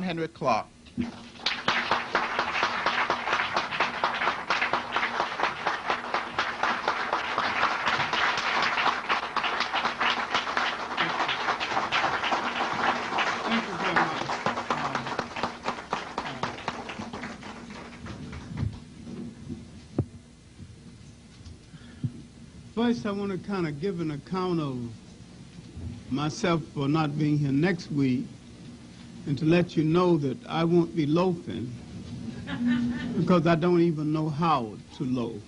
Henrik Clarke. First, I want to kind of give an account of myself for not being here next week, and to let you know that I won't be loafing because I don't even know how to loaf.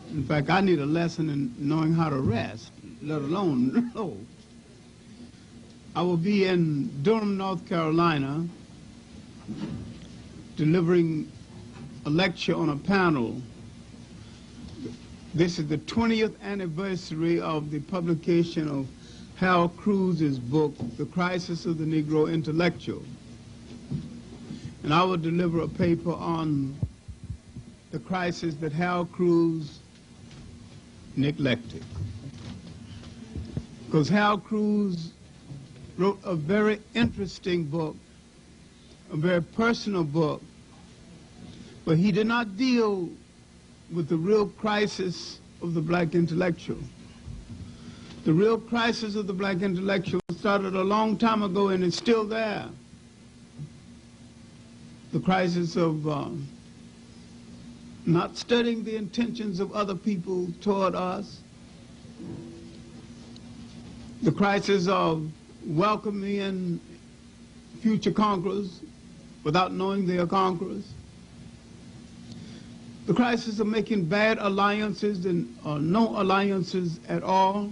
In fact, I need a lesson in knowing how to rest, let alone loaf. I will be in Durham, North Carolina, delivering a lecture on a panel. This is the 20th anniversary of the publication of Hal Cruz's book, The Crisis of the Negro Intellectual. And I will deliver a paper on the crisis that Hal Cruz neglected. Because Hal Cruz wrote a very interesting book, a very personal book, but he did not deal with the real crisis of the black intellectual. The real crisis of the black intellectual started a long time ago and it's still there. The crisis of not studying the intentions of other people toward us. The crisis of welcoming in future conquerors without knowing they are conquerors. The crisis of making bad alliances or no alliances at all.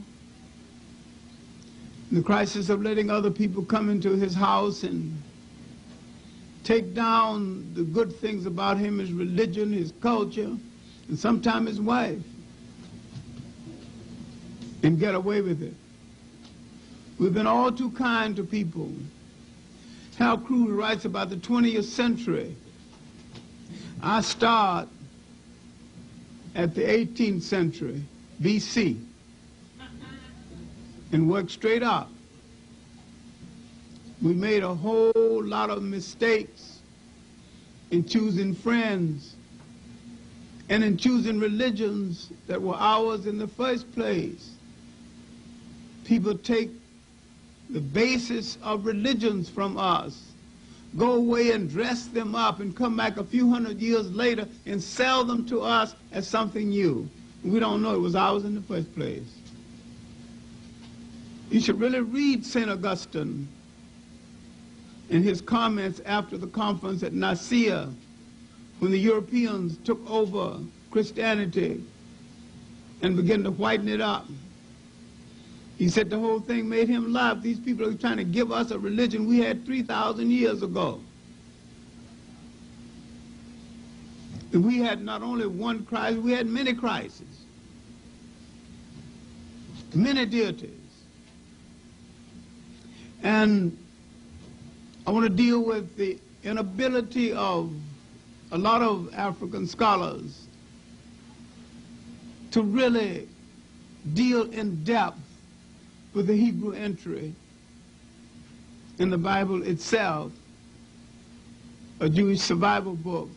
The crisis of letting other people come into his house and take down the good things about him, his religion, his culture, and sometimes his wife, and get away with it. We've been all too kind to people. Hal Cruz writes about the 20th century. I start at the 18th century, BC, and work straight up. We made a whole lot of mistakes in choosing friends and in choosing religions that were ours in the first place. People take the basis of religions from us, go away and dress them up and come back a few hundred years later and sell them to us as something new. We don't know it was ours in the first place. You should really read St. Augustine in his comments after the conference at Nicaea, when the Europeans took over Christianity and began to whiten it up. He said the whole thing made him laugh. These people are trying to give us a religion we had 3,000 years ago. And we had not only one Christ, we had many Christs, many deities. And I want to deal with the inability of a lot of African scholars to really deal in depth with the Hebrew entry in the Bible itself, a Jewish survival book,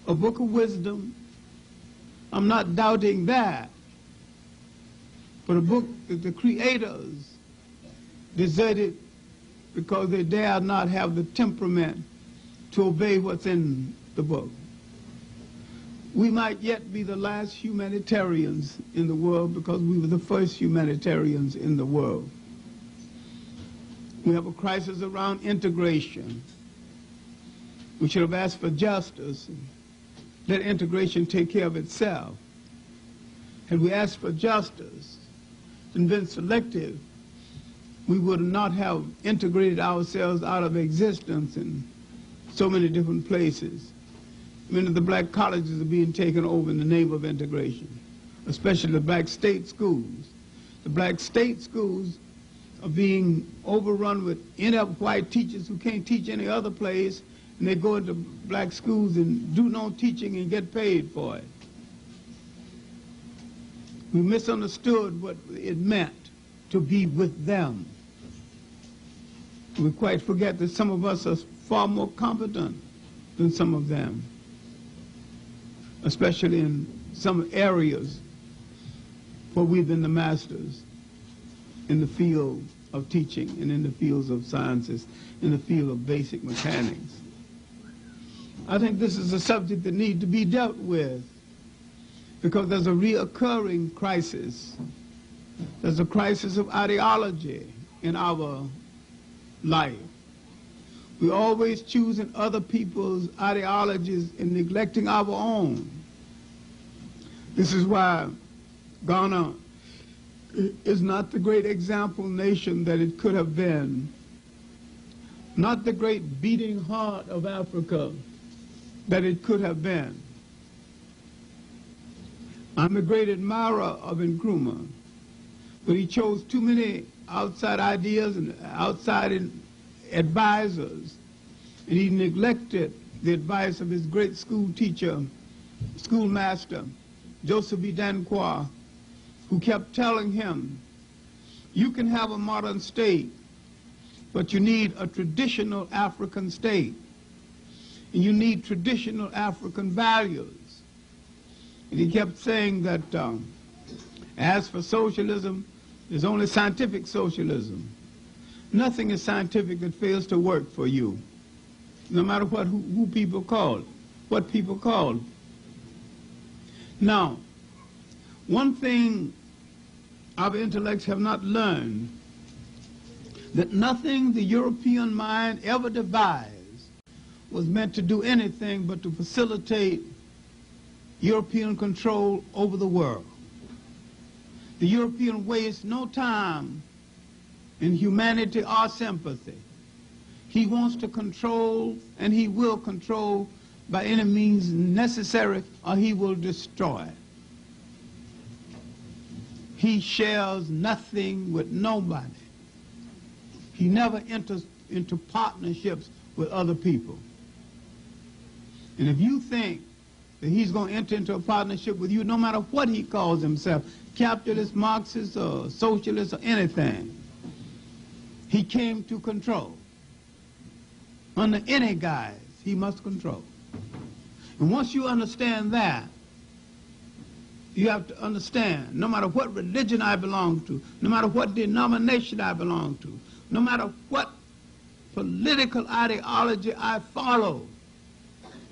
a book of wisdom. I'm not doubting that, but a book that the creators deserted because they dare not have the temperament to obey what's in the book. We might yet be the last humanitarians in the world because we were the first humanitarians in the world. We have a crisis around integration. We should have asked for justice and let integration take care of itself. Had we asked for justice and been selective, we would not have integrated ourselves out of existence in so many different places. Many of the black colleges are being taken over in the name of integration, especially the black state schools. The black state schools are being overrun with inept white teachers who can't teach any other place, and they go into black schools and do no teaching and get paid for it. We misunderstood what it meant to be with them. We quite forget that some of us are far more competent than some of them, especially in some areas where we've been the masters in the field of teaching and in the fields of sciences, in the field of basic mechanics. I think this is a subject that needs to be dealt with because there's a reoccurring crisis. There's a crisis of ideology in our life. We're always choosing other people's ideologies and neglecting our own. This is why Ghana is not the great example nation that it could have been, not the great beating heart of Africa that it could have been. I'm a great admirer of Nkrumah, but he chose too many outside ideas and outside advisors, and he neglected the advice of his great school teacher, schoolmaster, Joseph B. Danquah, who kept telling him, you can have a modern state, but you need a traditional African state, and you need traditional African values. And he kept saying that as for socialism, there's only scientific socialism. Nothing is scientific that fails to work for you, no matter what who people call it, what people call it. Now, one thing our intellects have not learned, that nothing the European mind ever devised was meant to do anything but to facilitate European control over the world. The European wastes no time in humanity or sympathy. He wants to control, and he will control by any means necessary, or he will destroy. He shares nothing with nobody. He never enters into partnerships with other people. And if you think that he's going to enter into a partnership with you, no matter what he calls himself, capitalist, Marxist, or socialist, or anything, he came to control. Under any guise, he must control. And once you understand that, you have to understand, no matter what religion I belong to, no matter what denomination I belong to, no matter what political ideology I follow,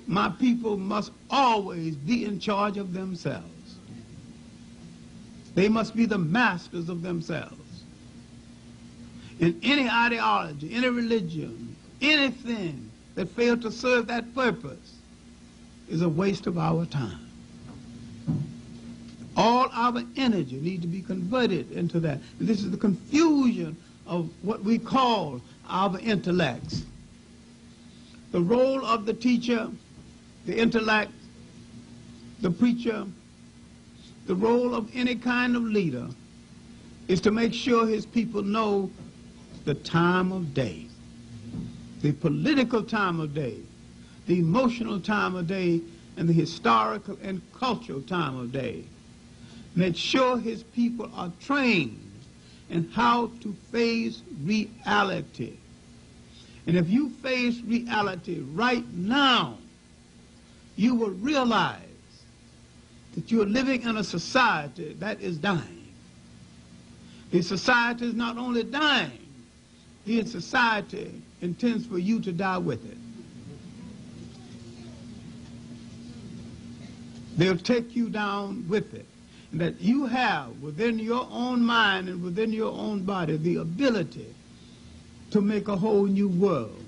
my people must always be in charge of themselves. They must be the masters of themselves. In any ideology, any religion, anything that fails to serve that purpose is a waste of our time. All our energy needs to be converted into that. And this is the confusion of what we call our intellects. The role of the teacher, the intellect, the preacher, the role of any kind of leader is to make sure his people know the time of day, the political time of day, the emotional time of day, and the historical and cultural time of day. Make sure his people are trained in how to face reality. And if you face reality right now, you will realize that you are living in a society that is dying. The society is not only dying, the society intends for you to die with it. They'll take you down with it. And that you have within your own mind and within your own body the ability to make a whole new world.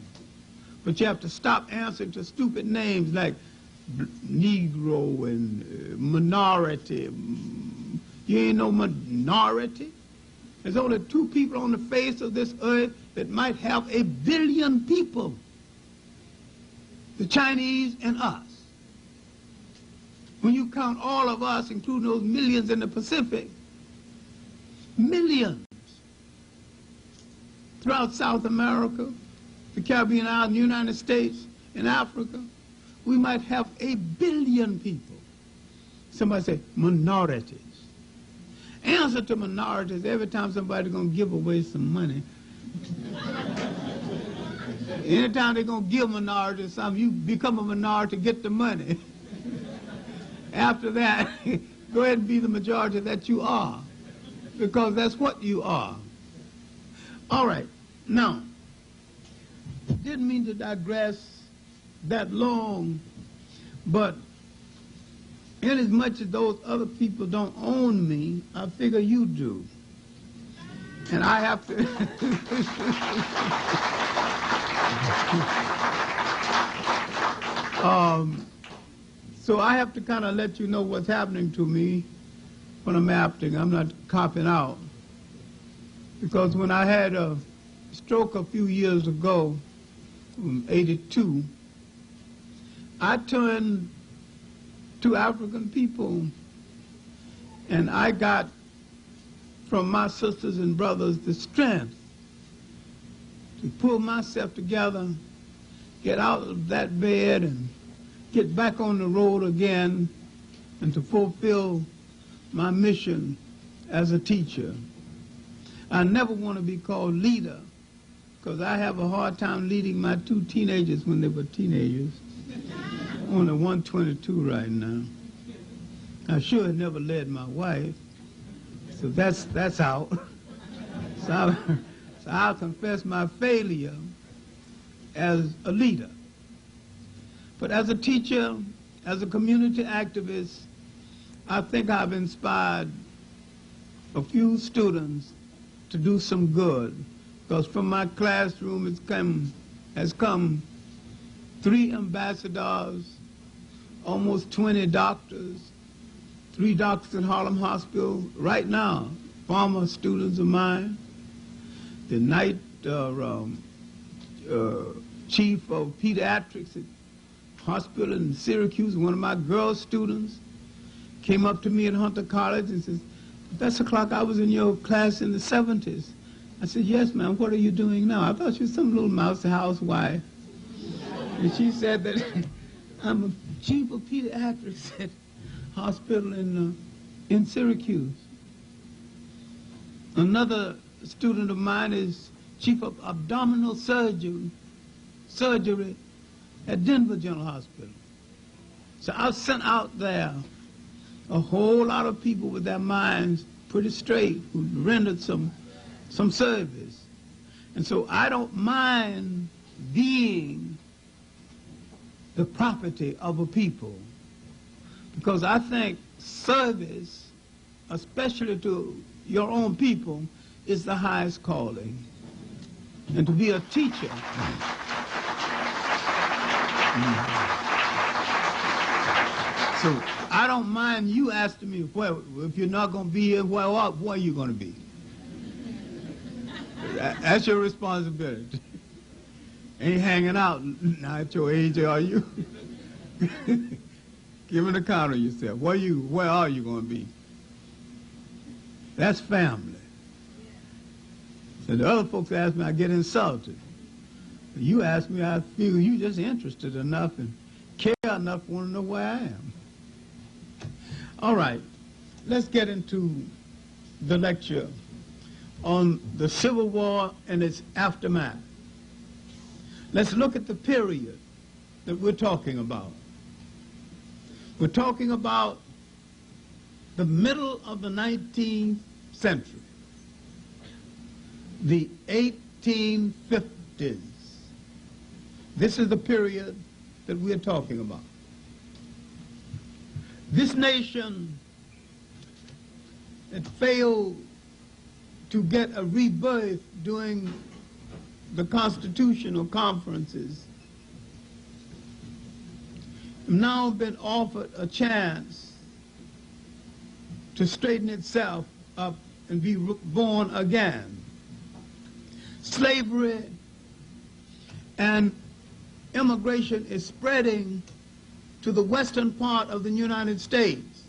But you have to stop answering to stupid names like Negro and minority. You ain't no minority. There's only 2 people on the face of this earth that might have 1 billion people. The Chinese and us. When you count all of us, including those millions in the Pacific, millions throughout South America, the Caribbean islands, the United States, and Africa, we might have 1 billion people. Somebody say minorities. Answer to minorities every time somebody's going to give away some money. Anytime they're going to give minority something, you become a minority to get the money. After that, go ahead and be the majority that you are, because that's what you are. All right. Now, didn't mean to digress that long, but in as much as those other people don't own me, I figure you do. And I have to... so I have to kind of let you know what's happening to me when I'm acting. I'm not copping out. Because when I had a stroke a few years ago, in '82, I turned to African people, and I got from my sisters and brothers the strength to pull myself together, get out of that bed and get back on the road again, and to fulfill my mission as a teacher. I never want to be called leader, because I have a hard time leading my two teenagers when they were teenagers. Only 122 right now. I sure have never led my wife, so that's out. So I'll confess my failure as a leader. But as a teacher, as a community activist, I think I've inspired a few students to do some good, because from my classroom has come 3 ambassadors, almost 20 doctors, 3 doctors at Harlem Hospital right now, former students of mine, the night chief of pediatrics at hospital in Syracuse, one of my girl students, came up to me at Hunter College and says, "Professor Clarke, I was in your class in the 70s. I said, "Yes, ma'am, what are you doing now?" I thought she was some little mousy housewife. And she said that I'm a chief of pediatrics at hospital in Syracuse. Another student of mine is chief of abdominal surgery at Denver General Hospital. So I've sent out there a whole lot of people with their minds pretty straight who rendered some service. And so I don't mind being the property of a people, because I think service, especially to your own people, is the highest calling. And to be a teacher. So I don't mind you asking me, well, if you're not going to be here, where are you going to be? That's your responsibility. Ain't hanging out now at your age, are you? Give an account of yourself. Where are you going to be? That's family. So the other folks ask me, I get insulted. You ask me, I feel you just interested enough and care enough to want to know where I am. All right, let's get into the lecture on the Civil War and its aftermath. Let's look at the period that we're talking about. We're talking about the middle of the 19th century, the 1850s. This is the period that we're talking about. This nation had failed to get a rebirth during the constitutional conferences, now been offered a chance to straighten itself up and be born again. Slavery and immigration is spreading to the western part of the United States.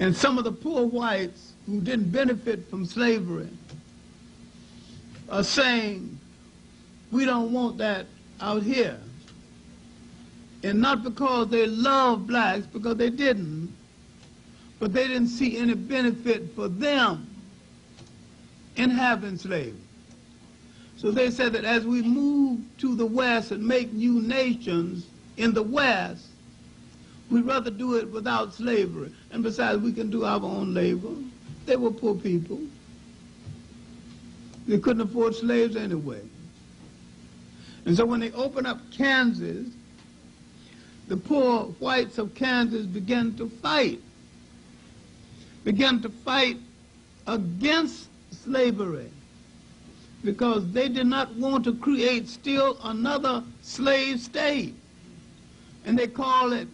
And some of the poor whites who didn't benefit from slavery are saying, we don't want that out here. And not because they love blacks, because they didn't, but they didn't see any benefit for them in having slavery. So they said that as we move to the West and make new nations in the West, we'd rather do it without slavery. And besides, we can do our own labor. They were poor people. They couldn't afford slaves anyway. And so when they opened up Kansas, the poor whites of Kansas began to fight against slavery, because they did not want to create still another slave state. And they call it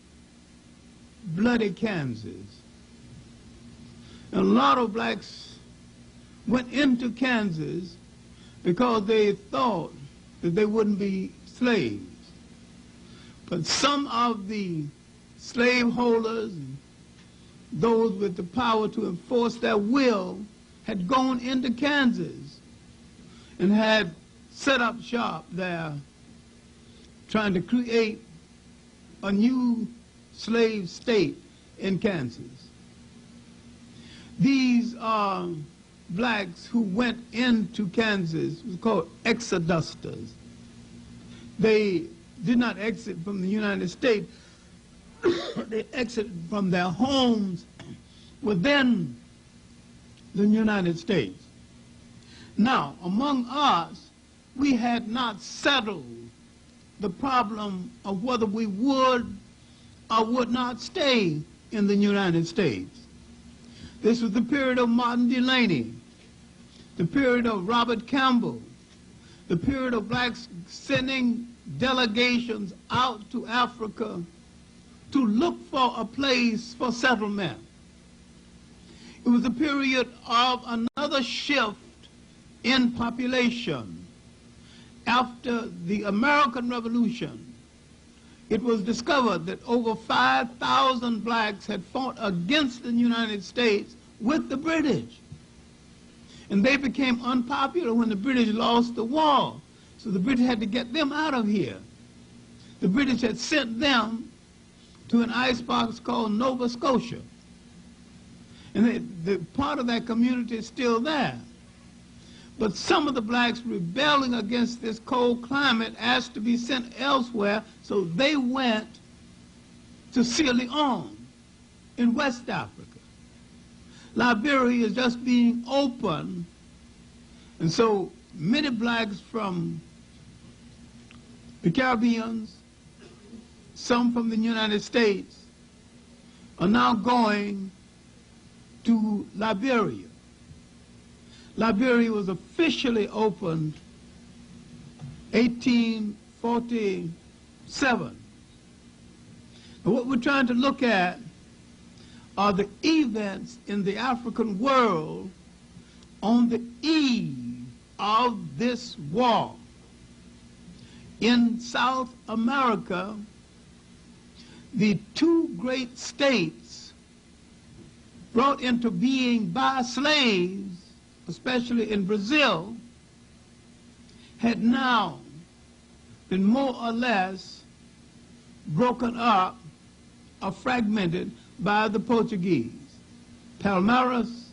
Bloody Kansas. And a lot of blacks went into Kansas because they thought that they wouldn't be slaves. But some of the slaveholders, those with the power to enforce their will, had gone into Kansas and had set up shop there, trying to create a new slave state in Kansas. These are blacks who went into Kansas, was called exodusters. They did not exit from the United States. They exited from their homes within the United States. Now, among us, we had not settled the problem of whether we would or would not stay in the United States. This was the period of Martin Delany, the period of Robert Campbell, the period of blacks sending delegations out to Africa to look for a place for settlement. It was a period of another shift in population. After the American Revolution, it was discovered that over 5,000 blacks had fought against the United States with the British. And they became unpopular when the British lost the war. So the British had to get them out of here. The British had sent them to an icebox called Nova Scotia. And the part of that community is still there. But some of the blacks rebelling against this cold climate asked to be sent elsewhere, so they went to Sierra Leone in West Africa. Liberia is just being opened, and so many blacks from the Caribbean, some from the United States, are now going to Liberia. Liberia was officially opened 1847. And what we're trying to look at are the events in the African world on the eve of this war. In South America, the two great states brought into being by slaves, especially in Brazil, had now been more or less broken up or fragmented by the Portuguese, Palmeiras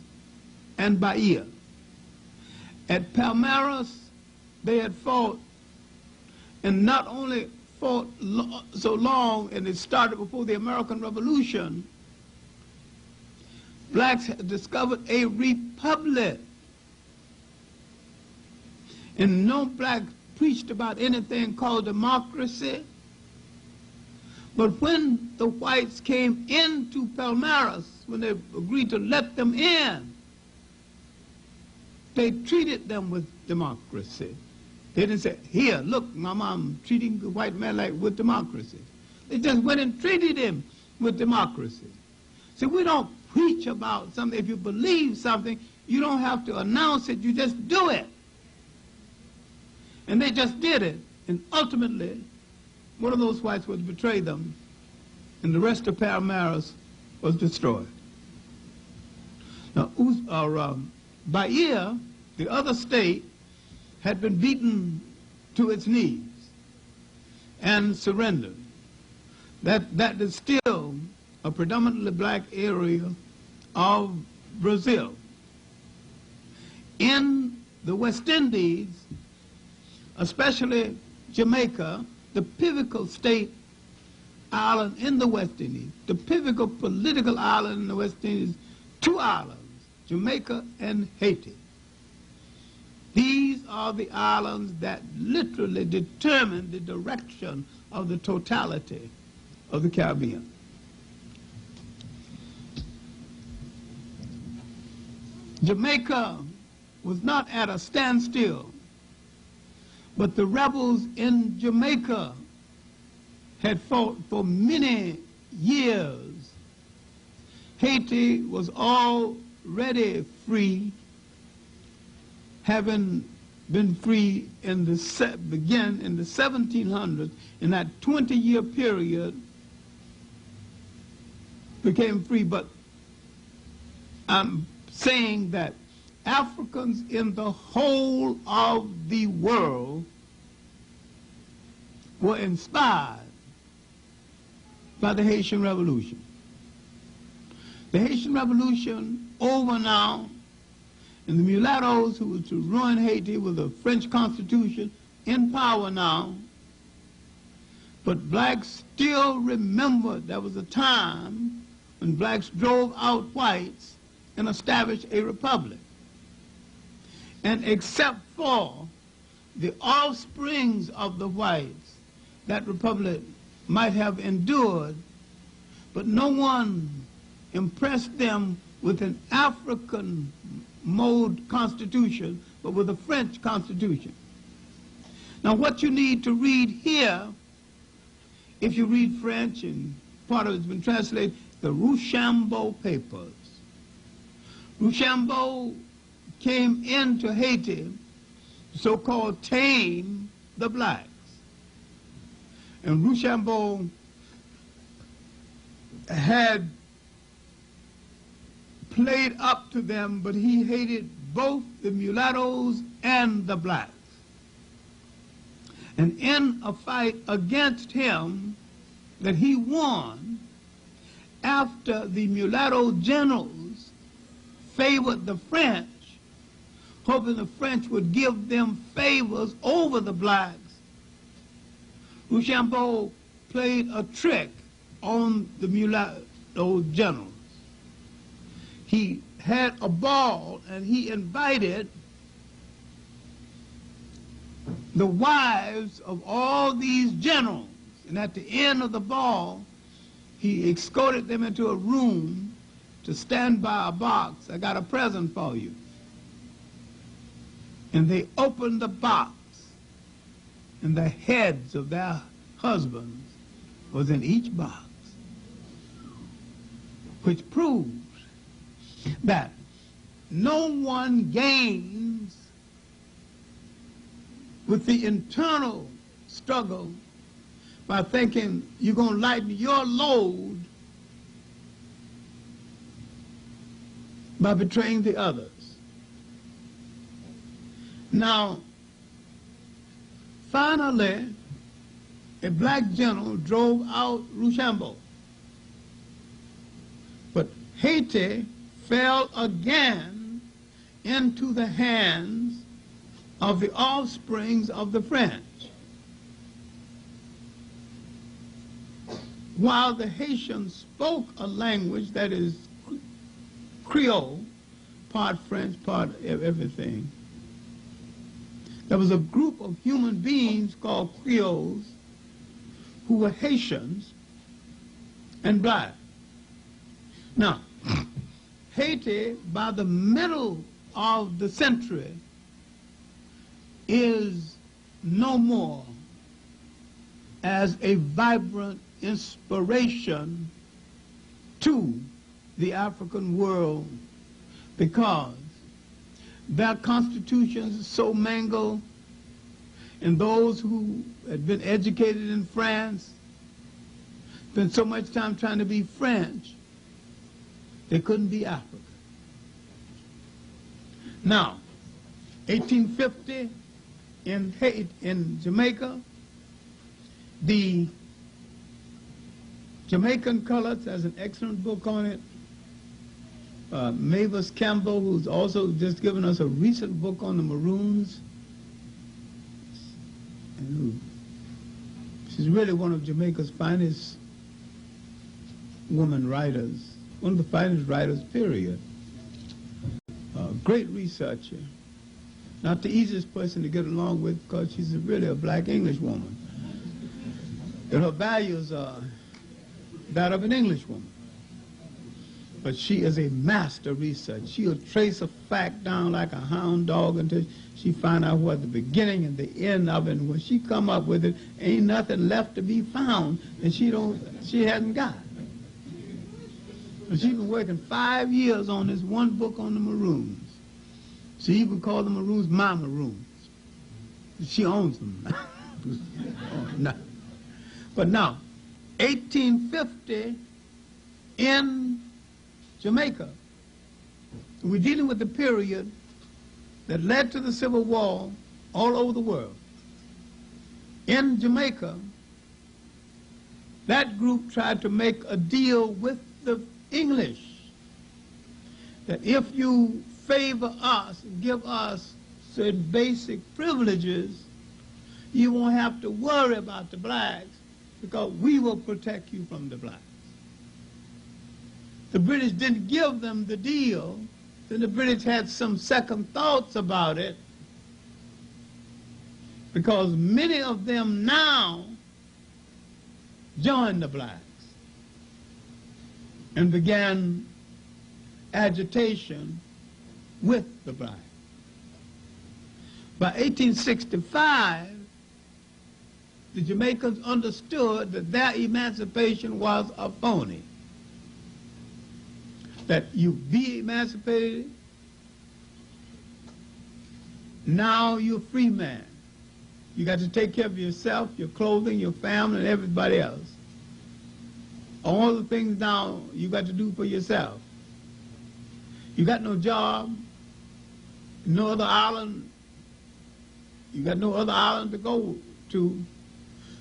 and Bahia. At Palmeiras, they had fought, and not only fought so long, and it started before the American Revolution, blacks had discovered a republic. And no black preached about anything called democracy. But when the whites came into Palmeiras, when they agreed to let them in, they treated them with democracy. They didn't say, here, look, Mama, I'm treating the white man like with democracy. They just went and treated him with democracy. So we don't preach about something. If you believe something, you don't have to announce it, you just do it. And they just did it. And ultimately, one of those whites would betray them, and the rest of Palmeiras was destroyed. Now, Bahia, the other state, had been beaten to its knees and surrendered. That is still a predominantly black area of Brazil. In the West Indies, especially Jamaica, the pivotal state island in the West Indies, the pivotal political island in the West Indies, two islands, Jamaica and Haiti. These are the islands that literally determine the direction of the totality of the Caribbean. Jamaica was not at a standstill, but the rebels in Jamaica had fought for many years. Haiti was already free, having been free in the 1700s. In that 20-year period, became free. But I'm saying that Africans in the whole of the world were inspired by the Haitian Revolution. The Haitian Revolution over now, and the mulattoes who were to ruin Haiti with a French Constitution in power now, but blacks still remember there was a time when blacks drove out whites and established a republic. And except for the offsprings of the whites, that republic might have endured, but no one impressed them with an African mode constitution, but with a French constitution. Now what you need to read here, if you read French, and part of it's been translated, the Rochambeau Papers. Rochambeau came into Haiti, so-called tame the blacks. And Rochambeau had played up to them, but he hated both the mulattoes and the blacks. And in a fight against him that he won, after the mulatto generals favored the French, hoping the French would give them favors over the blacks, Rochambeau played a trick on the mulatto generals. He had a ball and he invited the wives of all these generals, and at the end of the ball he escorted them into a room to stand by a box. I got a present for you. And they opened the box, and the heads of their husbands was in each box, which proves that no one gains with the internal struggle by thinking you're going to lighten your load by betraying the others. Now, finally, a black general drove out Rochambeau, but Haiti fell again into the hands of the offsprings of the French. While the Haitians spoke a language that is Creole, part French, part everything, there was a group of human beings called Creoles who were Haitians and black. Now, Haiti, by the middle of the century, is no more as a vibrant inspiration to the African world, because their constitutions are so mangled, and those who had been educated in France spent so much time trying to be French, they couldn't be African. Now, 1850 in Haiti, in Jamaica, the Jamaican Colors has an excellent book on it. Mavis Campbell, who's also just given us a recent book on the Maroons, and she's really one of Jamaica's finest woman writers, one of the finest writers, period. Great researcher. Not the easiest person to get along with because she's really a black English woman. And her values are that of an English woman. But she is a master researcher. She'll trace a fact down like a hound dog until she find out what the beginning and the end of it. And when she come up with it, ain't nothing left to be found and she hasn't got. But she's been working 5 years on this one book on the Maroons. She even called the Maroons my Maroons. She owns them. Oh, no. But now, 1850 in Jamaica, we're dealing with the period that led to the Civil War all over the world. In Jamaica, that group tried to make a deal with the English that if you favor us and give us certain basic privileges, you won't have to worry about the blacks because we will protect you from the blacks. The British didn't give them the deal, then the British had some second thoughts about it because many of them now joined the blacks and began agitation with the blacks. By 1865, the Jamaicans understood that their emancipation was a phony. That you be emancipated, now you're a free man. You got to take care of yourself, your clothing, your family, and everybody else. All the things now you got to do for yourself. You got no job, no other island, you got no other island to go to,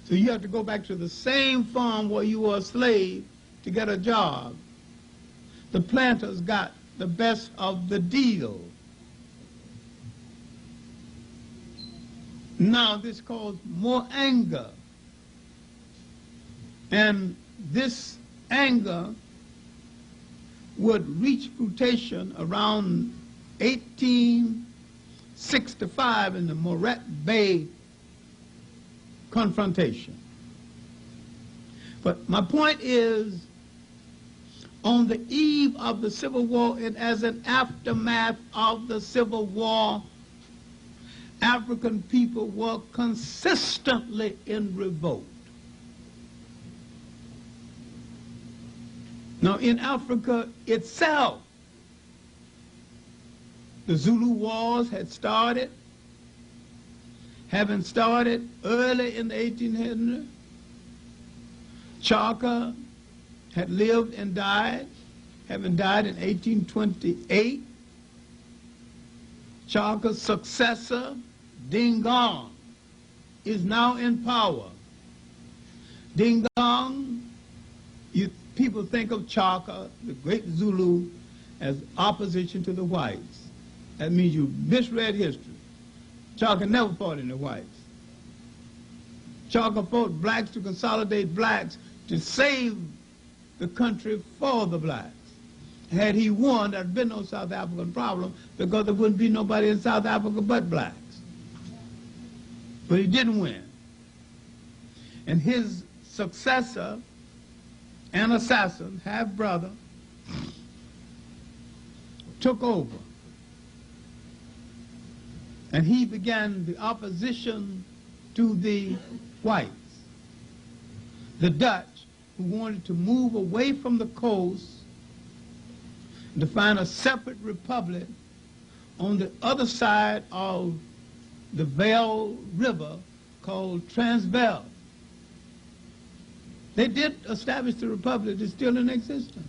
so you have to go back to the same farm where you were a slave to get a job. The planters got the best of the deal. Now this caused more anger, and this anger would reach fruition around 1865 in the Moret Bay confrontation. But my point is, on the eve of the Civil War and as an aftermath of the Civil War, African people were consistently in revolt. Now, in Africa itself, the Zulu Wars had started, having started early in the 1800s. Clarke had lived and died, having died in 1828. Clarke's successor, Dingaan, is now in power. Dingaan, people think of Clarke, the great Zulu, as opposition to the whites. That means you misread history. Clarke never fought in the whites. Clarke fought blacks to consolidate blacks to save the country for the blacks. Had he won, there'd been no South African problem because there wouldn't be nobody in South Africa but blacks. But he didn't win. And his successor, an assassin, half-brother, took over. And he began the opposition to the whites, the Dutch, who wanted to move away from the coast and to find a separate republic on the other side of the Vaal River called Transvaal. They did establish the republic. It's still in existence.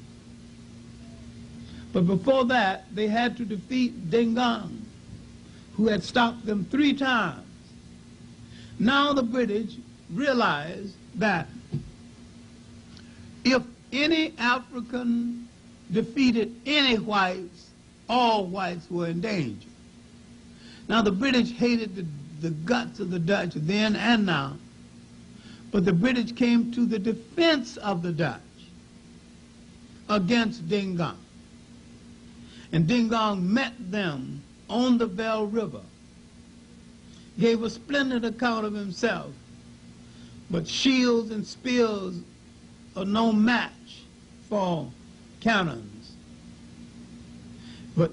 But before that, they had to defeat Dingaan, who had stopped them 3 times. Now the British realized that if any African defeated any whites, all whites were in danger. Now the British hated the the guts of the Dutch then and now. But the British came to the defense of the Dutch against Dingaan. And Dingaan met them on the Bell River, gave a splendid account of himself, but shields and spears are no match for cannons. But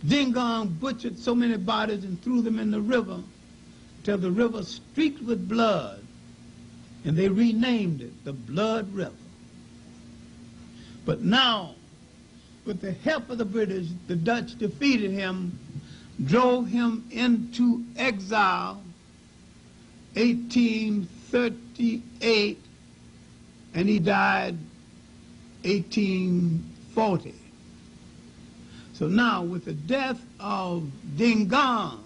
Dingaan butchered so many bodies and threw them in the river till the river streaked with blood, and they renamed it the Blood River. But now, with the help of the British, the Dutch defeated him, drove him into exile, 1838, and he died 1840. So now, with the death of Dingaan,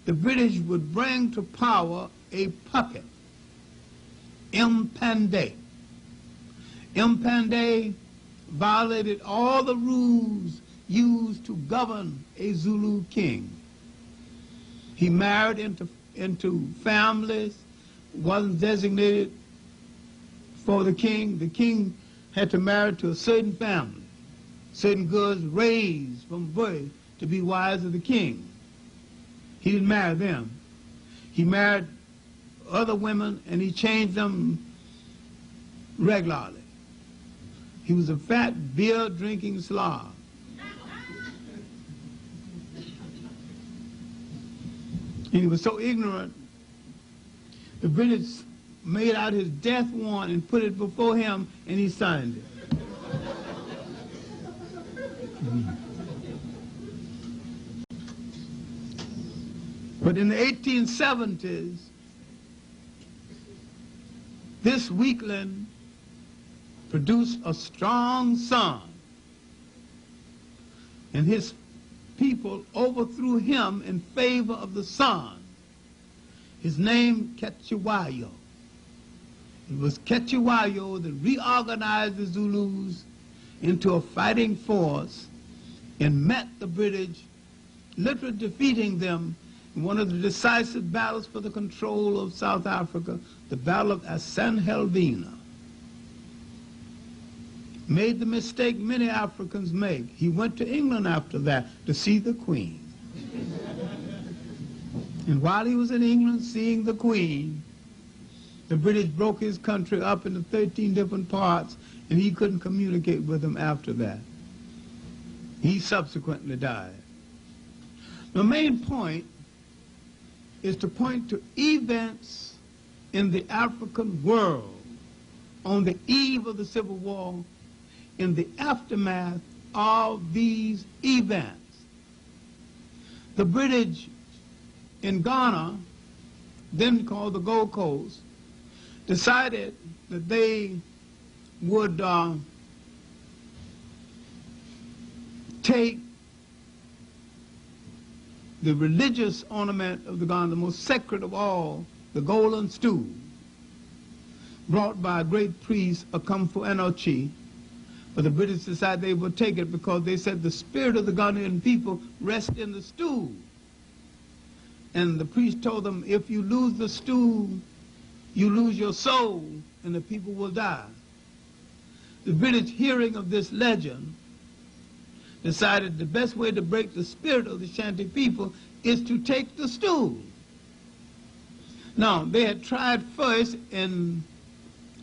the British would bring to power a puppet, Mpande. Mpande violated all the rules used to govern a Zulu king. He married into families, wasn't designated for the king. The king had to marry to a certain family, certain girls raised from birth to be wives of the king. He didn't marry them. He married other women and he changed them regularly. He was a fat, beer-drinking Slav. And he was so ignorant, the British made out his death warrant and put it before him, and he signed it. But in the 1870s, this weakling produced a strong son, and his people overthrew him in favor of the son. His name, Cetshwayo. It was Cetshwayo that reorganized the Zulus into a fighting force and met the British, literally defeating them in one of the decisive battles for the control of South Africa, the Battle of Asanhelvina. Made the mistake many Africans make. He went to England after that to see the Queen. And while he was in England seeing the Queen, the British broke his country up into 13 different parts, and he couldn't communicate with them after that. He subsequently died. The main point is to point to events in the African world on the eve of the Civil War, in the aftermath of these events. The British in Ghana, then called the Gold Coast, decided that they would take the religious ornament of the Ghana, the most sacred of all, the golden stool, brought by a great priest, Akamfu-Enochi. But the British decided they would take it because they said the spirit of the Ghanaian people rests in the stool. And the priest told them, if you lose the stool, you lose your soul, and the people will die. The British, hearing of this legend, decided the best way to break the spirit of the Shanti people is to take the stool. Now, they had tried first in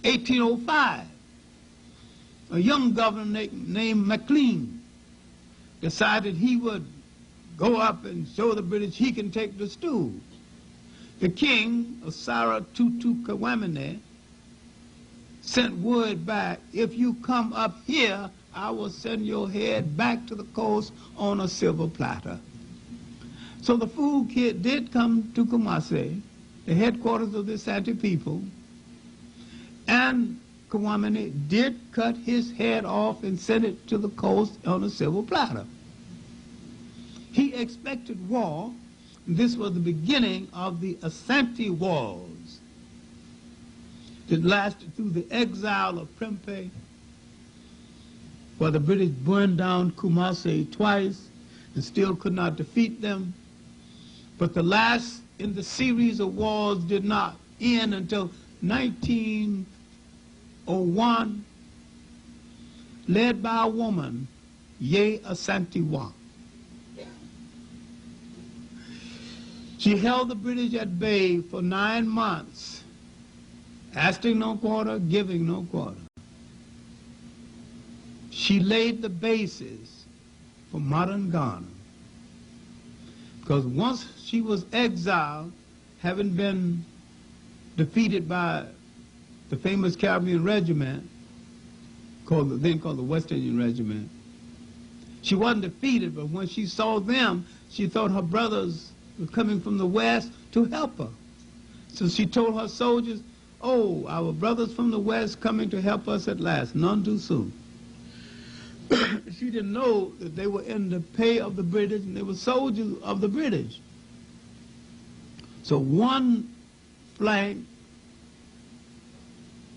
1805. A young governor named McLean decided he would go up and show the British he can take the stool. The king of Sarah Tutu Kawamene sent word back, if you come up here, I will send your head back to the coast on a silver platter. So the fool kid did come to Kumasi, the headquarters of the Shanti people, and Kawamene did cut his head off and send it to the coast on a silver platter. He expected war. This was the beginning of the Asante Wars that lasted through the exile of Prempeh, where the British burned down Kumasi twice and still could not defeat them. But the last in the series of wars did not end until 1901, led by a woman, Ye Asantewaa. She held the British at bay for 9 months, asking no quarter, giving no quarter. She laid the basis for modern Ghana. Because once she was exiled, having been defeated by the famous Caribbean regiment, then called the West Indian Regiment, she wasn't defeated, but when she saw them, she thought her brothers were coming from the West to help her. So she told her soldiers, "Oh, our brothers from the West coming to help us at last, none too soon." She didn't know that they were in the pay of the British and they were soldiers of the British. So one flank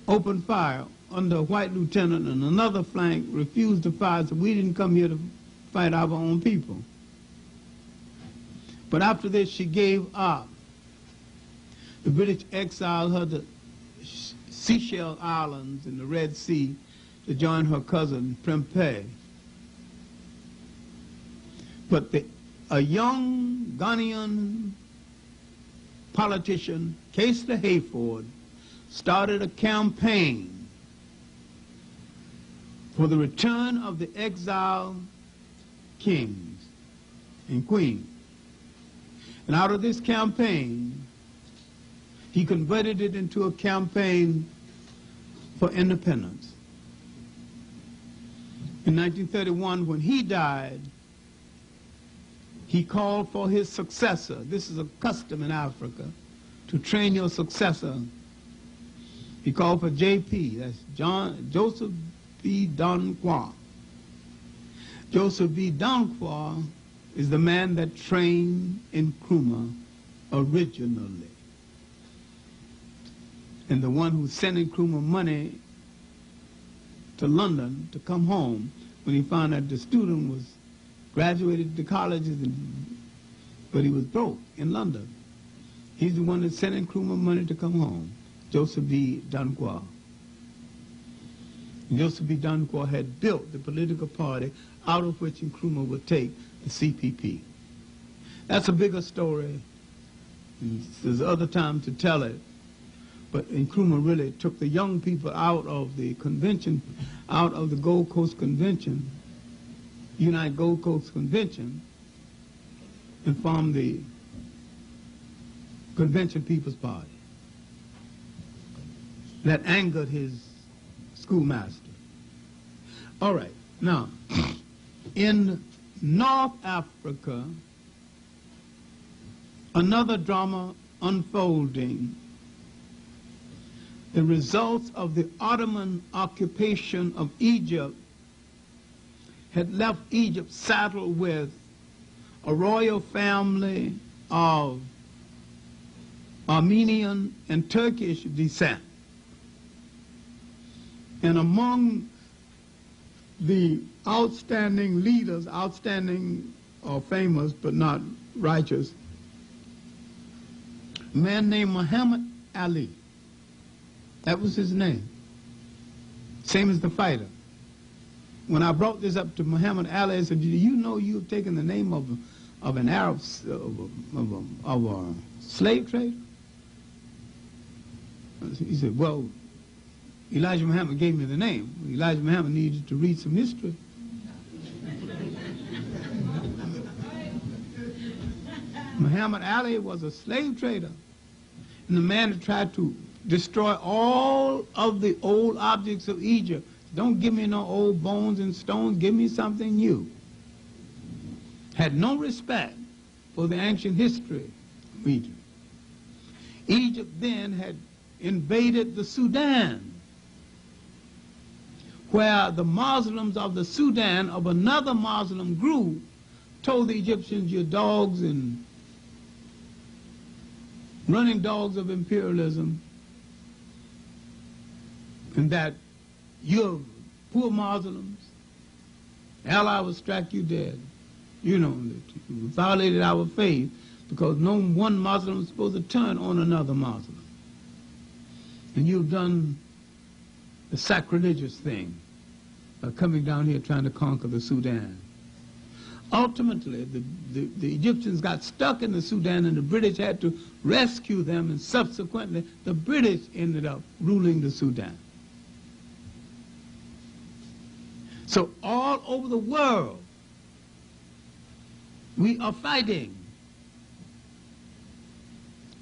opened fire under a white lieutenant and another flank refused to fire, so we didn't come here to fight our own people. But after this, she gave up. The British exiled her to Seychelles Islands in the Red Sea to join her cousin Prempeh. But a young Ghanaian politician, Casey Hayford, started a campaign for the return of the exiled kings and queens. And out of this campaign, he converted it into a campaign for independence. In 1931, when he died, he called for his successor. This is a custom in Africa, to train your successor. He called for JP, that's Joseph B. Danquah. Joseph B. Danquah is the man that trained Nkrumah originally, and the one who sent Nkrumah money to London to come home when he found that the student was graduated to colleges, but he was broke in London. He's the one that sent Nkrumah money to come home, Joseph B. Danquah. Joseph B. Danquah had built the political party out of which Nkrumah would take the CPP. That's a bigger story. There's other time to tell it. But Nkrumah really took the young people out of the convention, out of the Gold Coast Convention, United Gold Coast Convention, and formed the Convention People's Party. That angered his schoolmaster. All right, now, in North Africa, another drama unfolding. The results of the Ottoman occupation of Egypt had left Egypt saddled with a royal family of Armenian and Turkish descent. And among the outstanding leaders, outstanding or famous but not righteous, a man named Muhammad Ali. That was his name. Same as the fighter. When I brought this up to Muhammad Ali, I said, "Do you know you've taken the name of an Arab, of a slave trader?" He said, "Well, Elijah Muhammad gave me the name. Elijah Muhammad needed to read some history." Muhammad Ali was a slave trader, and the man that tried to destroy all of the old objects of Egypt. Don't give me no old bones and stones, give me something new. Had no respect for the ancient history of Egypt. Egypt then had invaded the Sudan, where the Muslims of the Sudan, of another Muslim group, told the Egyptians, "You're dogs and running dogs of imperialism, and that you're poor Muslims. Allah will strike you dead. You know, that you violated our faith, because no one Muslim is supposed to turn on another Muslim. And you've done the sacrilegious thing by coming down here trying to conquer the Sudan. Ultimately, the Egyptians got stuck in the Sudan, and the British had to rescue them, and subsequently the British ended up ruling the Sudan. So all over the world, we are fighting.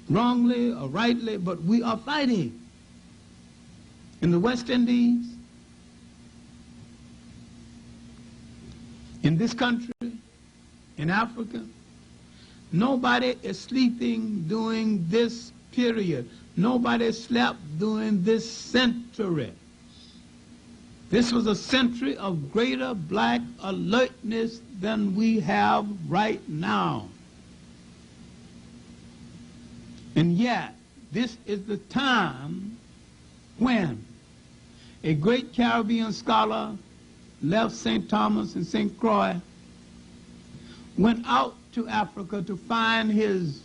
Wrongly or rightly, but we are fighting. In the West Indies, in this country, in Africa, nobody is sleeping during this period. Nobody slept during this century. This was a century of greater black alertness than we have right now. And yet, this is the time when a great Caribbean scholar left St. Thomas and St. Croix, went out to Africa to find his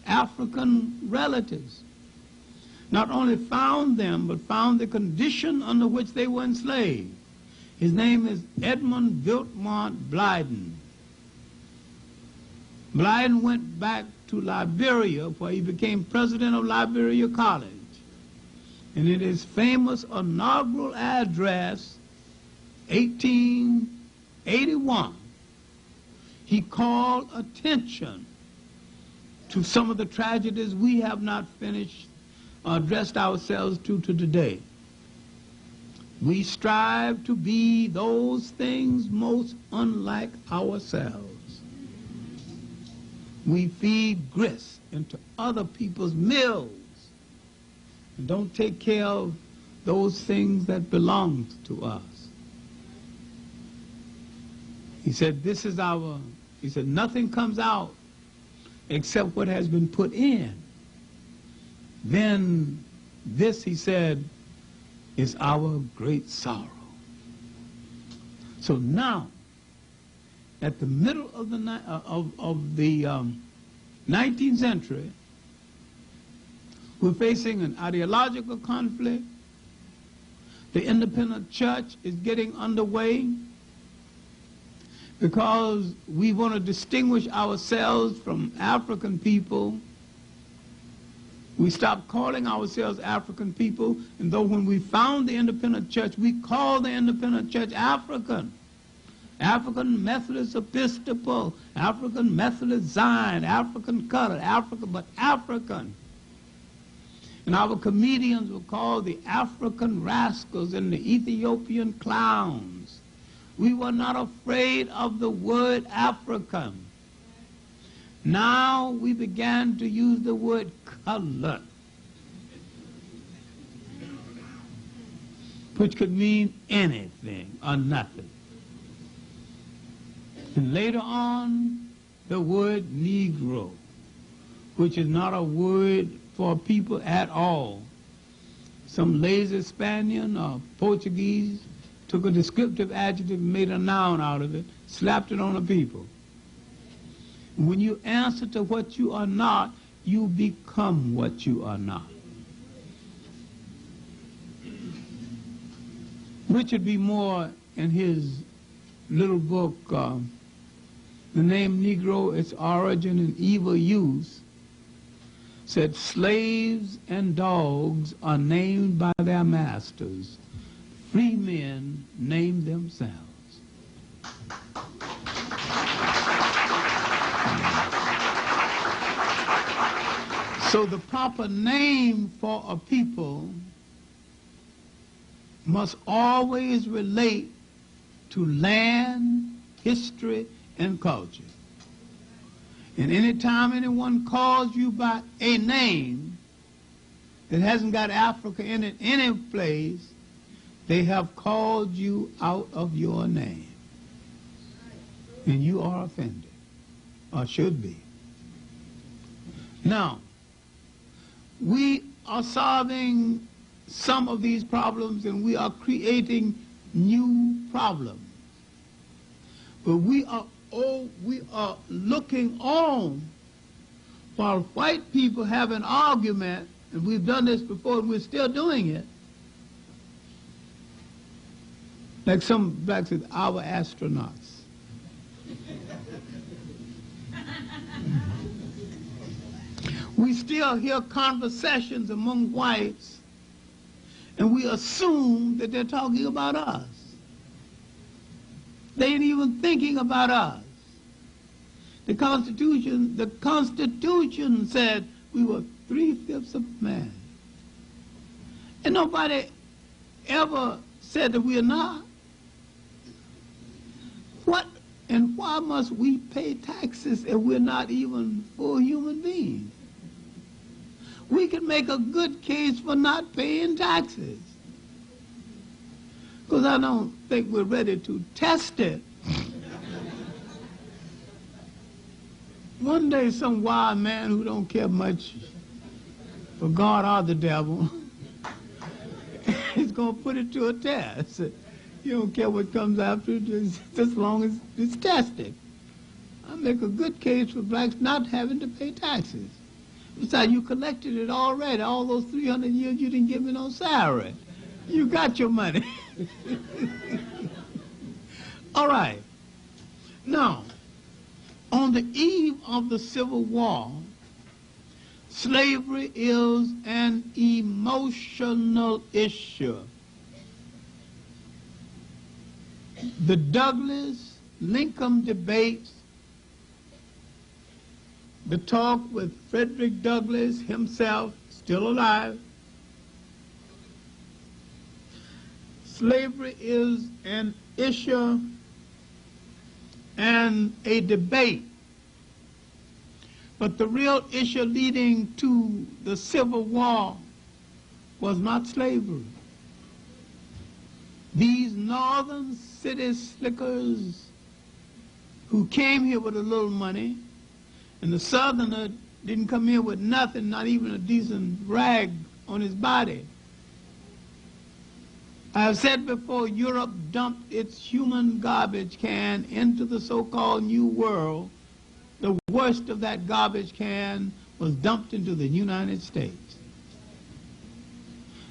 African relatives. Not only found them, but found the condition under which they were enslaved. His name is Edmund Vilmont Blyden. Blyden went back to Liberia, where he became president of Liberia College. And in his famous inaugural address, 1881, he called attention to some of the tragedies we have not finished addressed ourselves to today. We strive to be those things most unlike ourselves. We feed grist into other people's mills and don't take care of those things that belong to us. He said, this is our, he said, nothing comes out except what has been put in. Then this, he said, is our great sorrow. So now, at the middle of the 19th century, we're facing an ideological conflict. The independent church is getting underway because we want to distinguish ourselves from African people. We stopped calling ourselves African people, and though when we found the independent church, we called the independent church African. African Methodist Episcopal, African Methodist Zion, African Colored, African, but African. And our comedians were called the African Rascals and the Ethiopian Clowns. We were not afraid of the word African. Now we began to use the word color, which could mean anything or nothing. And later on, the word Negro, which is not a word for people at all. Some lazy Spaniard or Portuguese took a descriptive adjective and made a noun out of it, slapped it on the people. When you answer to what you are not, you become what you are not. Richard B. Moore, in his little book, The Name Negro, Its Origin and Evil Use, said, slaves and dogs are named by their masters. Free men name themselves. So the proper name for a people must always relate to land, history, and culture. And any time anyone calls you by a name that hasn't got Africa in it any place, they have called you out of your name. And you are offended, or should be. Now, we are solving some of these problems and we are creating new problems. But we are looking on while white people have an argument, and we've done this before and we're still doing it, like some blacks say, our astronauts. We still hear conversations among whites, and we assume that they're talking about us. They ain't even thinking about us. The Constitution said we were 3/5 of man. And nobody ever said that we are not. What and why must we pay taxes if we're not even full human beings? We can make a good case for not paying taxes, because I don't think we're ready to test it. One day some wild man who don't care much for God or the devil is going to put it to a test. You don't care what comes after it, just as long as it's tested. I make a good case for blacks not having to pay taxes. Besides, you collected it already. All those 300 years you didn't give me no salary. You got your money. All right. Now, on the eve of the Civil War, slavery is an emotional issue. The Douglas-Lincoln debates, the talk with Frederick Douglass himself, still alive. Slavery is an issue and a debate. But the real issue leading to the Civil War was not slavery. These northern city slickers who came here with a little money, and the southerner didn't come here with nothing, not even a decent rag on his body. I have said before, Europe dumped its human garbage can into the so-called New World. The worst of that garbage can was dumped into the United States.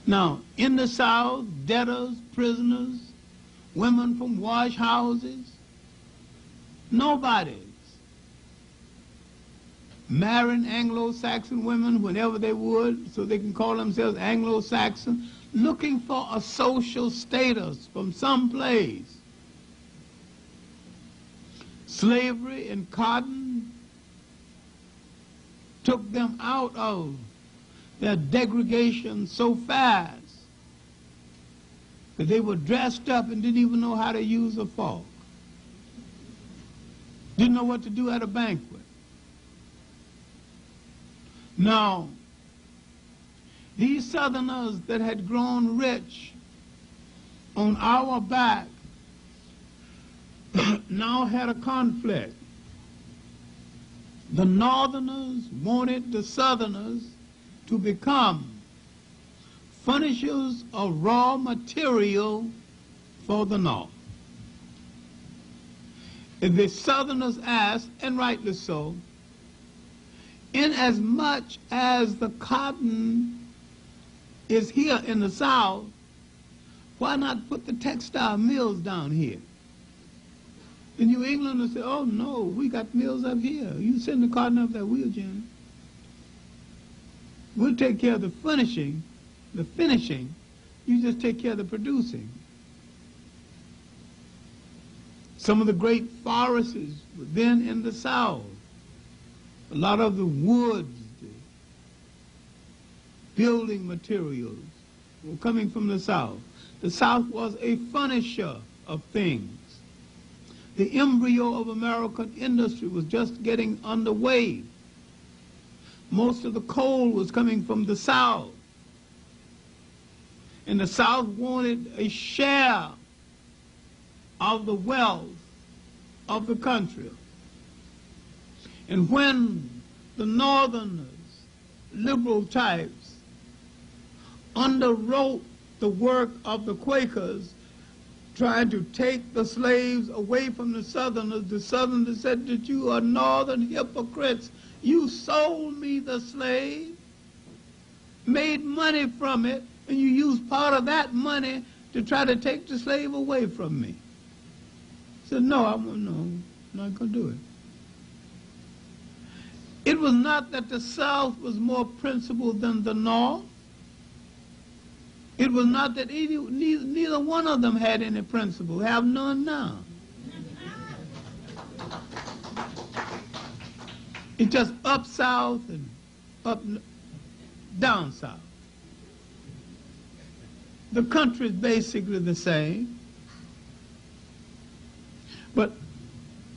Now, in the South, debtors, prisoners, women from wash houses, nobody marrying Anglo-Saxon women whenever they would, so they can call themselves Anglo-Saxon, looking for a social status from some place. Slavery and cotton took them out of their degradation so fast that they were dressed up and didn't even know how to use a fork. Didn't know what to do at a banquet. Now, these Southerners that had grown rich on our back now had a conflict. The Northerners wanted the Southerners to become furnishers of raw material for the North. And the Southerners asked, and rightly so, inasmuch as the cotton is here in the South, why not put the textile mills down here? The New Englanders say, oh no, we got mills up here. You send the cotton up that wheel, Jim. We'll take care of the finishing, you just take care of the producing. Some of the great forests were then in the South. A lot of the woods, the building materials were coming from the South. The South was a furnisher of things. The embryo of American industry was just getting underway. Most of the coal was coming from the South. And the South wanted a share of the wealth of the country. And when the Northerners, liberal types, underwrote the work of the Quakers, trying to take the slaves away from the Southerners said that you are Northern hypocrites. You sold me the slave, made money from it, and you used part of that money to try to take the slave away from me. He said, no, I'm not going to do it. It was not that the South was more principled than the North. It was not that neither one of them had any principle, have none now. It's just up south and down south. The country is basically the same, but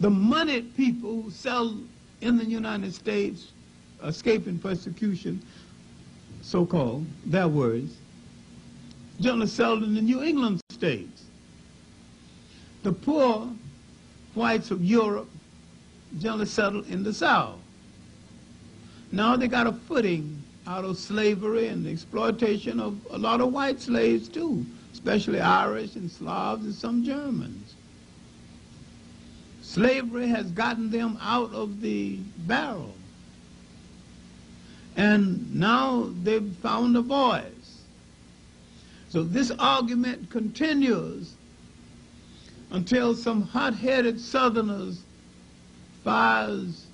the moneyed people who sell in the United States, escaping persecution, so-called, their words, generally settled in the New England states. The poor whites of Europe generally settled in the South. Now they got a footing out of slavery and the exploitation of a lot of white slaves too, especially Irish and Slavs and some Germans. Slavery has gotten them out of the barrel. And now they've found a voice. So this argument continues until some hot-headed Southerners fires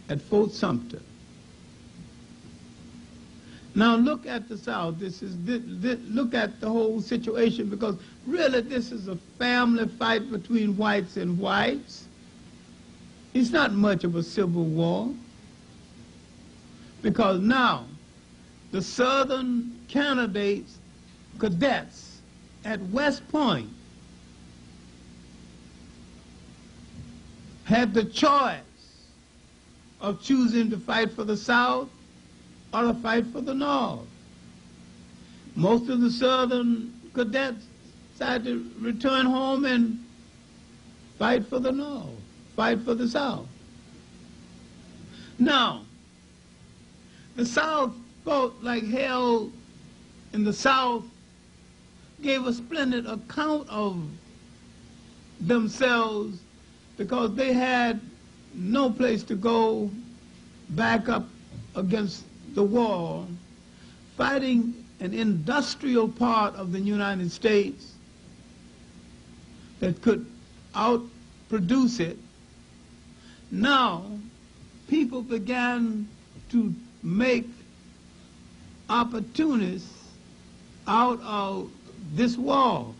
at Fort Sumter. Now look at the South. Look at the whole situation, because really this is a family fight between whites and whites. It's not much of a civil war, because now the Southern candidates, cadets at West Point, had the choice of choosing to fight for the South or to fight for the North. Most of the Southern cadets decided to return home and fight for the North, fight for the South. Now, the South fought like hell in the South, gave a splendid account of themselves because they had no place to go back up against the wall, fighting an industrial part of the United States that could outproduce it. Now, people began to make opportunists out of this wall.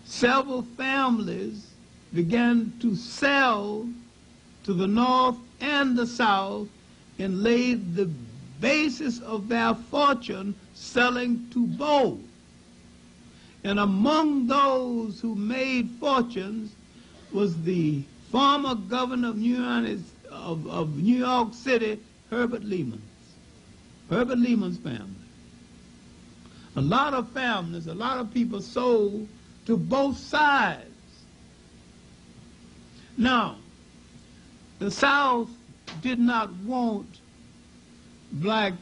Several families began to sell to the North and the South and laid the basis of their fortune selling to both. And among those who made fortunes was the former governor of New York City, Herbert Lehman's family. A lot of families, a lot of people sold to both sides. Now, the South did not want black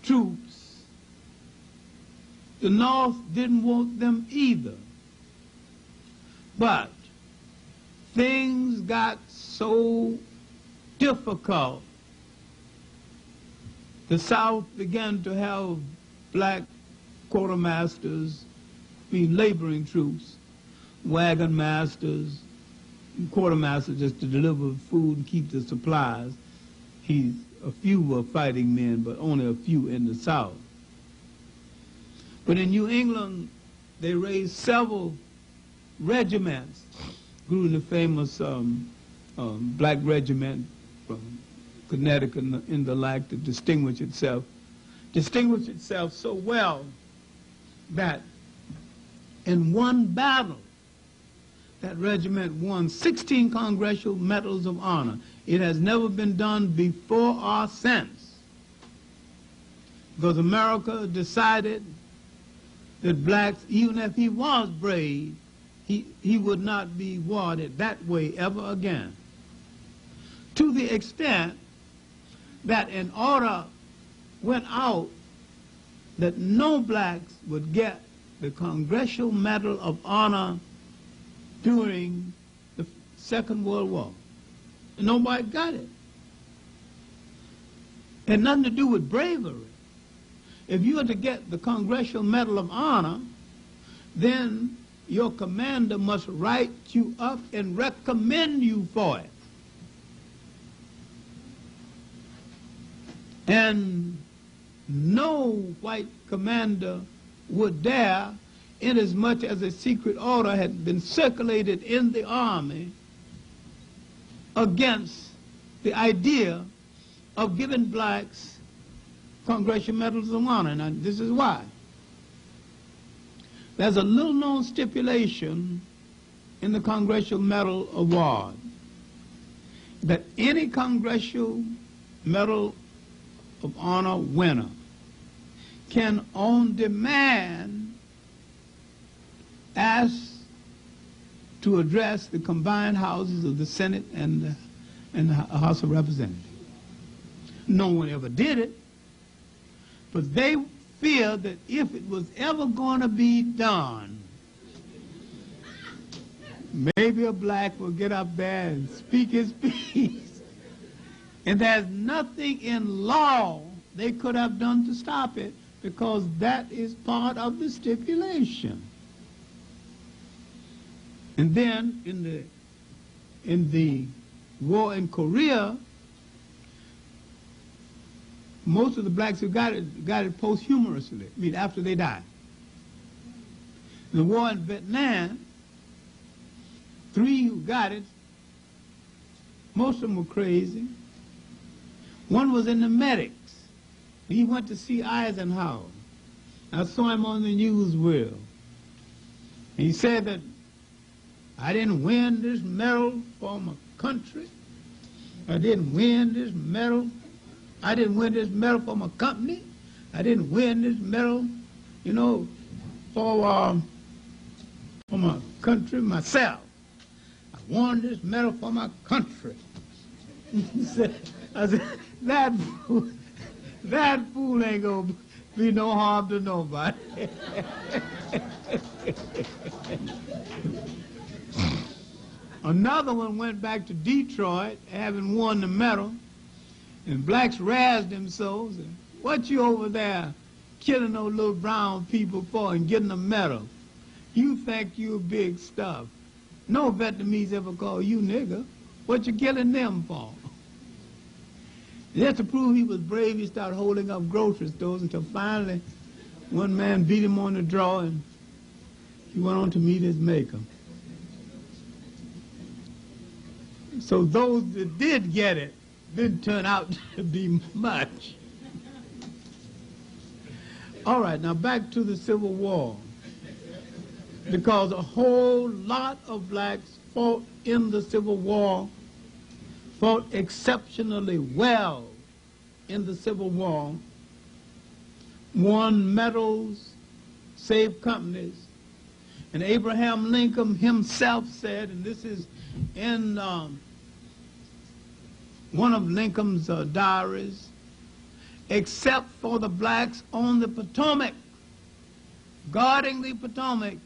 troops. The North didn't want them either. But things got so difficult, the South began to have black quartermasters, laboring troops, wagon masters, quartermasters just to deliver food and keep the supplies. A few were fighting men, but only a few in the South. But in New England, they raised several regiments, including the famous black regiment from Connecticut and the like, to distinguish itself so well that in one battle, that regiment won 16 Congressional Medals of Honor. It has never been done before or since, because America decided that blacks, even if he was brave, he would not be warded that way ever again. To the extent that an order went out that no blacks would get the Congressional Medal of Honor during the Second World War. and nobody got it. It had nothing to do with bravery. If you are to get the Congressional Medal of Honor, then your commander must write you up and recommend you for it. And no white commander would dare, inasmuch as a secret order had been circulated in the Army against the idea of giving blacks Congressional Medals of Honor. Now, this is why. There's a little-known stipulation in the Congressional Medal Award that any Congressional Medal of Honor winner can, on demand, ask to address the combined houses of the Senate and the House of Representatives. No one ever did it, but they feared that if it was ever going to be done, maybe a black will get up there and speak his piece. And there's nothing in law they could have done to stop it, because that is part of the stipulation. And then in the war in Korea, most of the blacks who got it posthumously, I mean after they died. In the war in Vietnam, 3 who got it, most of them were crazy. One was in the medics. He went to see Eisenhower. I saw him on the news wheel. He said that I didn't win this medal for my country. I didn't win this medal. I didn't win this medal for my company. I didn't win this medal, you know, for my country, myself. I won this medal for my country. I said, that fool ain't gonna be no harm to nobody. Another one went back to Detroit, having won the medal, and blacks razzed him so. Said, what you over there killing those little brown people for and getting a medal? You think you big stuff. No Vietnamese ever called you nigger. What you killing them for? Just to prove he was brave, he started holding up grocery stores until finally one man beat him on the draw and he went on to meet his maker. So those that did get it didn't turn out to be much. All right, now back to the Civil War. Because a whole lot of blacks fought in the Civil War, fought exceptionally well in the Civil War, won medals, saved companies. And Abraham Lincoln himself said, and this is in one of Lincoln's diaries, except for the blacks on the Potomac, guarding the Potomac,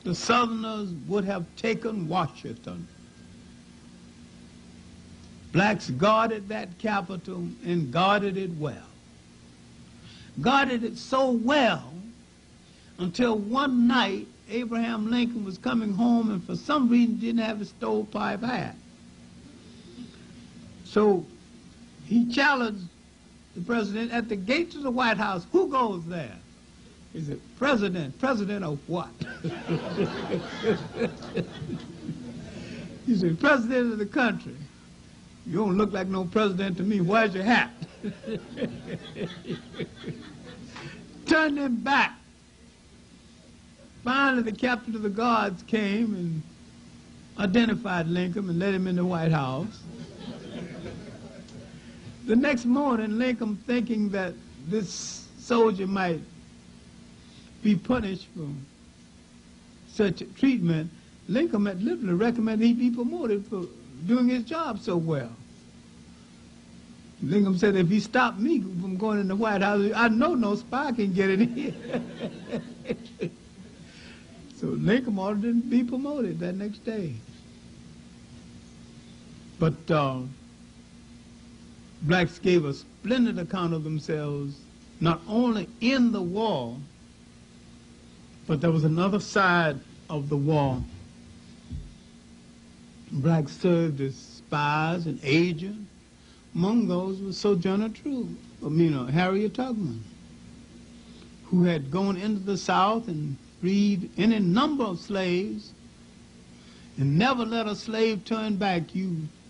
the Southerners would have taken Washington. Blacks guarded that capital and guarded it well. Guarded it so well until one night Abraham Lincoln was coming home and for some reason didn't have a stovepipe hat. So he challenged the president at the gates of the White House, who goes there? He said, President. President of what? He said, President of the country. You don't look like no president to me. Where's your hat? Turned him back. Finally, the captain of the guards came and identified Lincoln and let him in the White House. The next morning, Lincoln, thinking that this soldier might be punished for such treatment, Lincoln had literally recommended he be promoted for doing his job so well. Lincoln said, if he stopped me from going in the White House, I know no spy can get in here. So Lincoln ordered him to be promoted that next day. But blacks gave a splendid account of themselves, not only in the war, but there was another side of the war. Blacks served as spies and agents. Among those was Sojourner Truth, Harriet Tubman, who had gone into the South and freed any number of slaves and never let a slave turn back.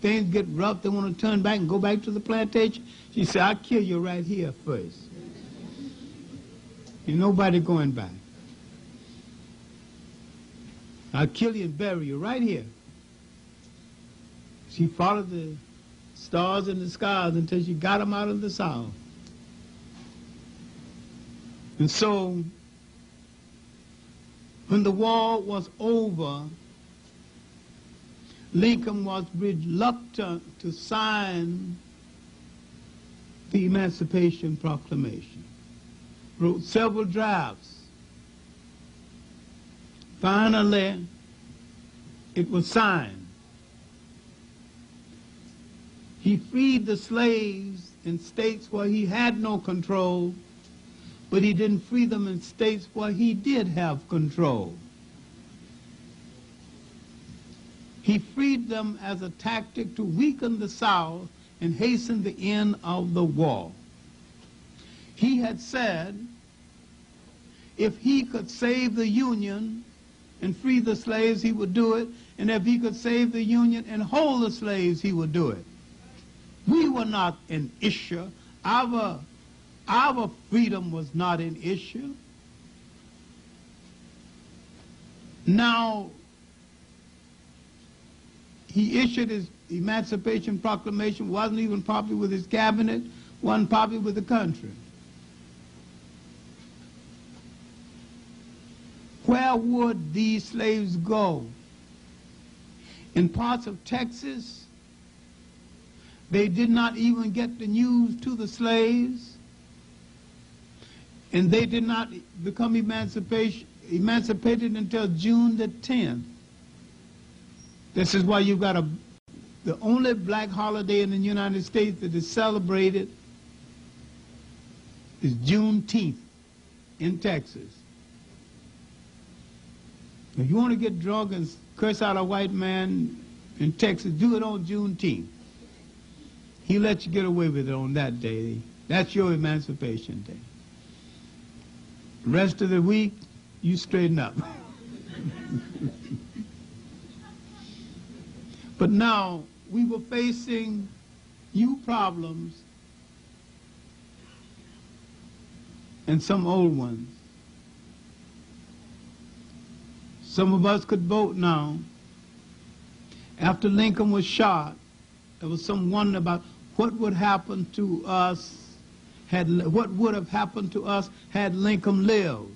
Things get rough, they want to turn back and go back to the plantation. She said, I'll kill you right here first. Ain't nobody going back. I'll kill you and bury you right here. She followed the stars in the skies until she got them out of the South. And so, when the war was over, Lincoln was reluctant to sign the Emancipation Proclamation. Wrote several drafts. Finally, it was signed. He freed the slaves in states where he had no control, but he didn't free them in states where he did have control. He freed them as a tactic to weaken the South and hasten the end of the war. He had said if he could save the Union and free the slaves, he would do it, and if he could save the Union and hold the slaves, he would do it. We were not an issue. Our freedom was not an issue. Now, he issued his Emancipation Proclamation, wasn't even popular with his cabinet, wasn't popular with the country. Where would these slaves go? In parts of Texas, they did not even get the news to the slaves, and they did not become emancipated until June the 10th. This is why you've got the only black holiday in the United States that is celebrated is Juneteenth in Texas. If you want to get drunk and curse out a white man in Texas, do it on Juneteenth. He let you get away with it on that day. That's your Emancipation Day. The rest of the week, you straighten up. But now, we were facing new problems and some old ones. Some of us could vote now. After Lincoln was shot, there was some wonder about what would happen to us what would have happened to us had Lincoln lived.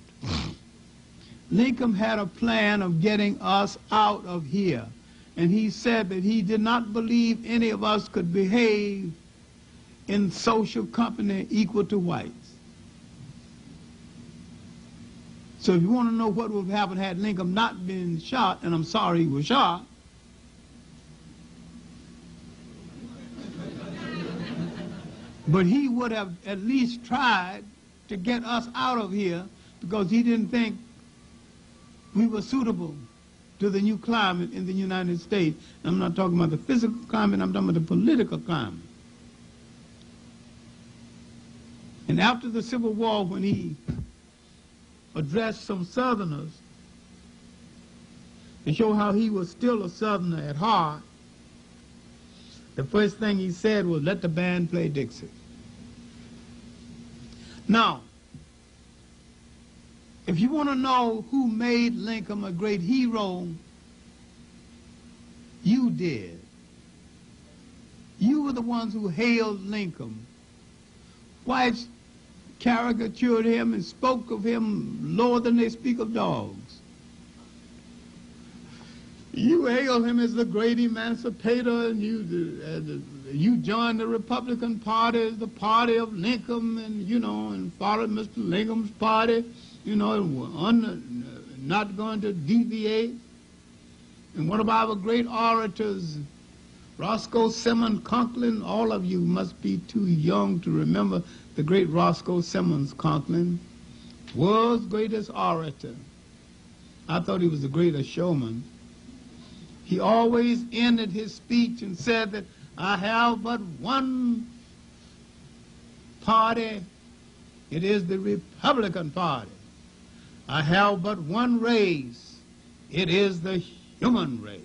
Lincoln had a plan of getting us out of here, and he said that he did not believe any of us could behave in social company equal to whites. So if you want to know what would have happened had Lincoln not been shot, and I'm sorry he was shot, but he would have at least tried to get us out of here because he didn't think we were suitable to the new climate in the United States. I'm not talking about the physical climate, I'm talking about the political climate. And after the Civil War, when he addressed some Southerners to show how he was still a Southerner at heart, the first thing he said was, let the band play Dixie. Now, if you want to know who made Lincoln a great hero, you did. You were the ones who hailed Lincoln. Whites caricatured him and spoke of him lower than they speak of dogs. You hailed him as the great emancipator, and you joined the Republican Party as the party of Lincoln, and and followed Mr. Lincoln's party, not going to deviate. And one of our great orators Roscoe Simmons Conklin, all of you must be too young to remember the great Roscoe Simmons Conklin, world's greatest orator. I thought he was the greatest showman. He always ended his speech and said that I have but one party. It is the Republican Party. I have but one race. It is the human race.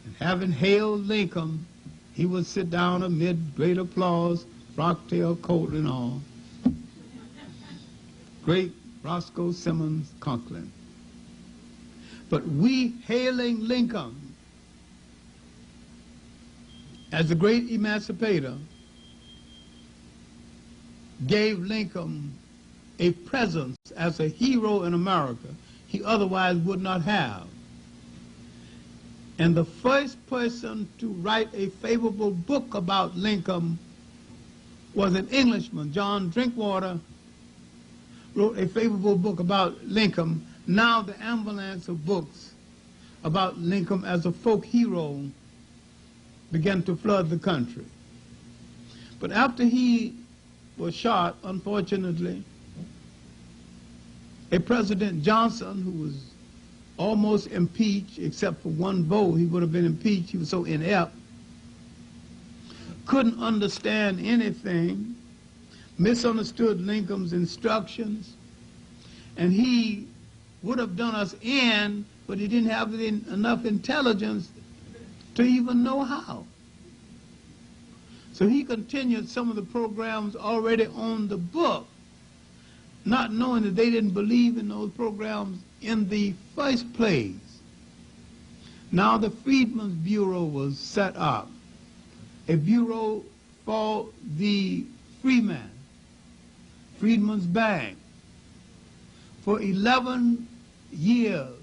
And having hailed Lincoln, he would sit down amid great applause, frock-tail coat and all. Great Roscoe Simmons Conklin. But we hailing Lincoln as the great emancipator gave Lincoln a presence as a hero in America he otherwise would not have. And the first person to write a favorable book about Lincoln was an Englishman. John Drinkwater wrote a favorable book about Lincoln. Now the ambulance of books about Lincoln as a folk hero began to flood the country. But after he was shot, unfortunately, a President Johnson, who was almost impeached, except for one vote, he would have been impeached, he was so inept, couldn't understand anything, misunderstood Lincoln's instructions, and he would have done us in, but he didn't have enough intelligence to even know how. So he continued some of the programs already on the book, not knowing that they didn't believe in those programs in the first place. Now the Freedmen's Bureau was set up, a bureau for the freemen, Freedmen's Bank. For 11 years,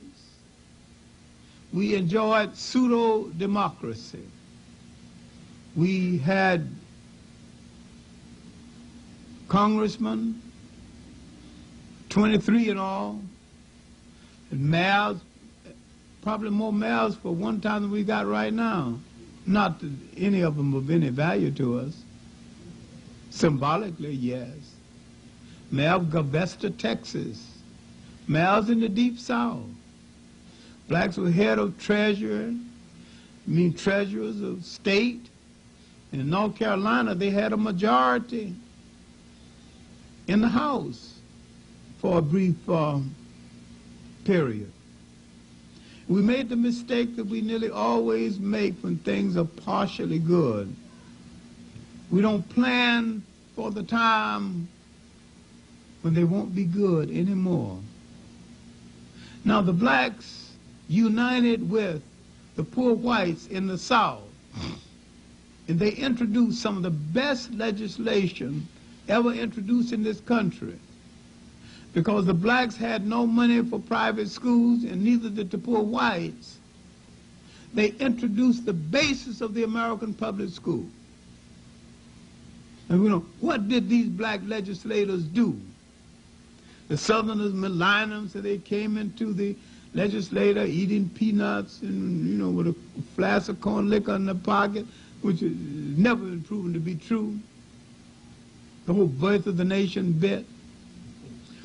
we enjoyed pseudo-democracy. We had congressmen, 23 in all, and mayors, probably more mayors for one time than we got right now. Not that any of them of any value to us. Symbolically, yes. Mayor of Galveston, Texas. Mayors in the Deep South. Blacks were head of treasury, treasurers of state. In North Carolina, they had a majority in the House for a brief period. We made the mistake that we nearly always make when things are partially good. We don't plan for the time when they won't be good anymore. Now the blacks united with the poor whites in the South, and they introduced some of the best legislation ever introduced in this country. Because the blacks had no money for private schools, and neither did the poor whites, they introduced the basis of the American public school. And we know, what did these black legislators do? The Southerners maligned them, so they came into the legislature eating peanuts and, with a flask of corn liquor in their pocket, which has never been proven to be true. The whole birth of the nation bit.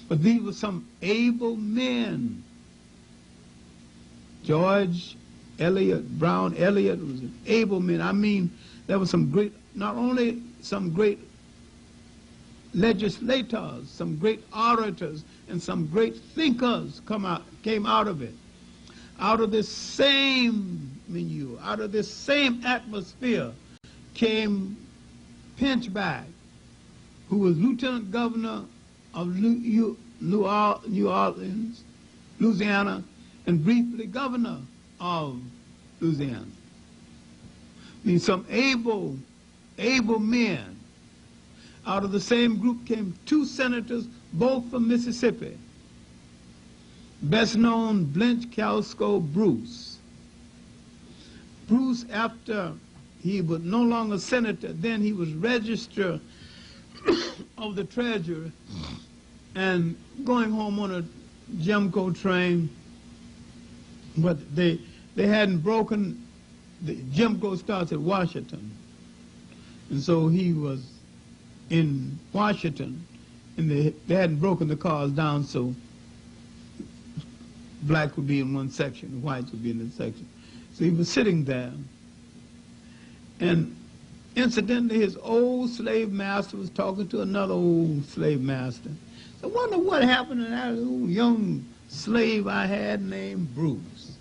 But these were some able men. George Brown Eliot was an able man. There were some great, not only some great legislators, some great orators, and some great thinkers came out of it. Out of this same milieu, out of this same atmosphere came Pinchback, who was lieutenant governor of New Orleans, Louisiana, and briefly governor of Louisiana. Some able men. Out of the same group came two senators, both from Mississippi. Best known, Blanche Calsco Bruce. Bruce, after he was no longer senator, then he was registrar of the Treasury, and going home on a Jimco train, but they hadn't broken Jim Crow starts at Washington. And so he was in Washington, and they hadn't broken the cars down, so blacks would be in one section, whites would be in the section. So he was sitting there, and incidentally, his old slave master was talking to another old slave master. So I wonder what happened to that old young slave I had named Bruce.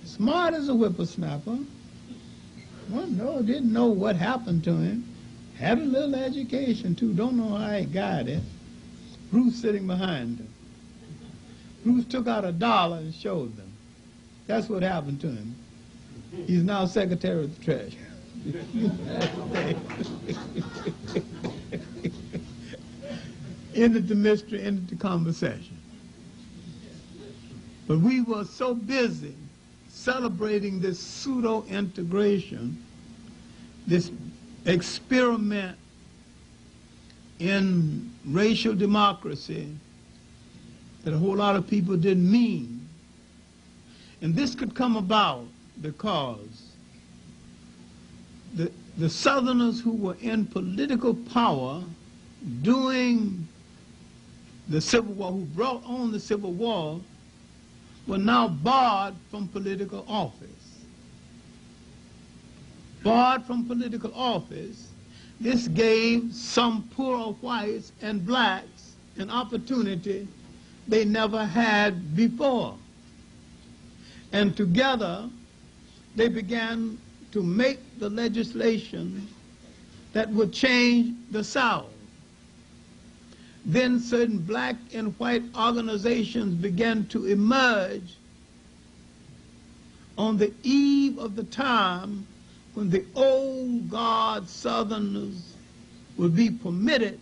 Smart as a whippersnapper. Well, no, didn't know what happened to him. Had a little education, too. Don't know how he got it. Bruce sitting behind him. Bruce took out $1 and showed them. That's what happened to him. He's now Secretary of the Treasury. Ended the mystery, ended the conversation. But we were so busy celebrating this pseudo-integration, this experiment in racial democracy that a whole lot of people didn't mean. And this could come about because the Southerners who were in political power during the Civil War, who brought on the Civil War, were now barred from political office. Barred from political office, this gave some poor whites and blacks an opportunity they never had before. And together, they began to make the legislation that would change the South. Then certain black and white organizations began to emerge on the eve of the time when the old guard Southerners would be permitted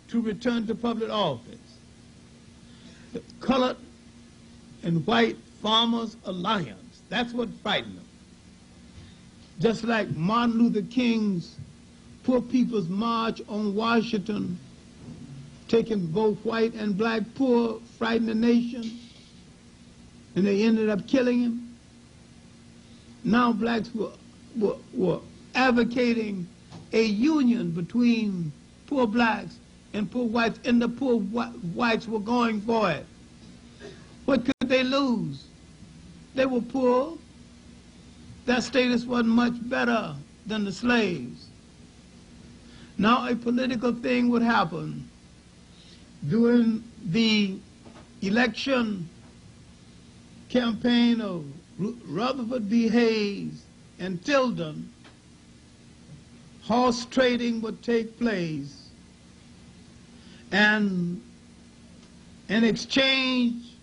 to return to public office. The Colored and White Farmers Alliance, that's what frightened them. Just like Martin Luther King's Poor People's March on Washington, taking both white and black poor, frightened the nation, and they ended up killing him. Now blacks were advocating a union between poor blacks and poor whites, and the poor whites were going for it. What could they lose? They were poor. Their status wasn't much better than the slaves. Now a political thing would happen. During the election campaign of Rutherford B. Hayes and Tilden, horse trading would take place, and in exchange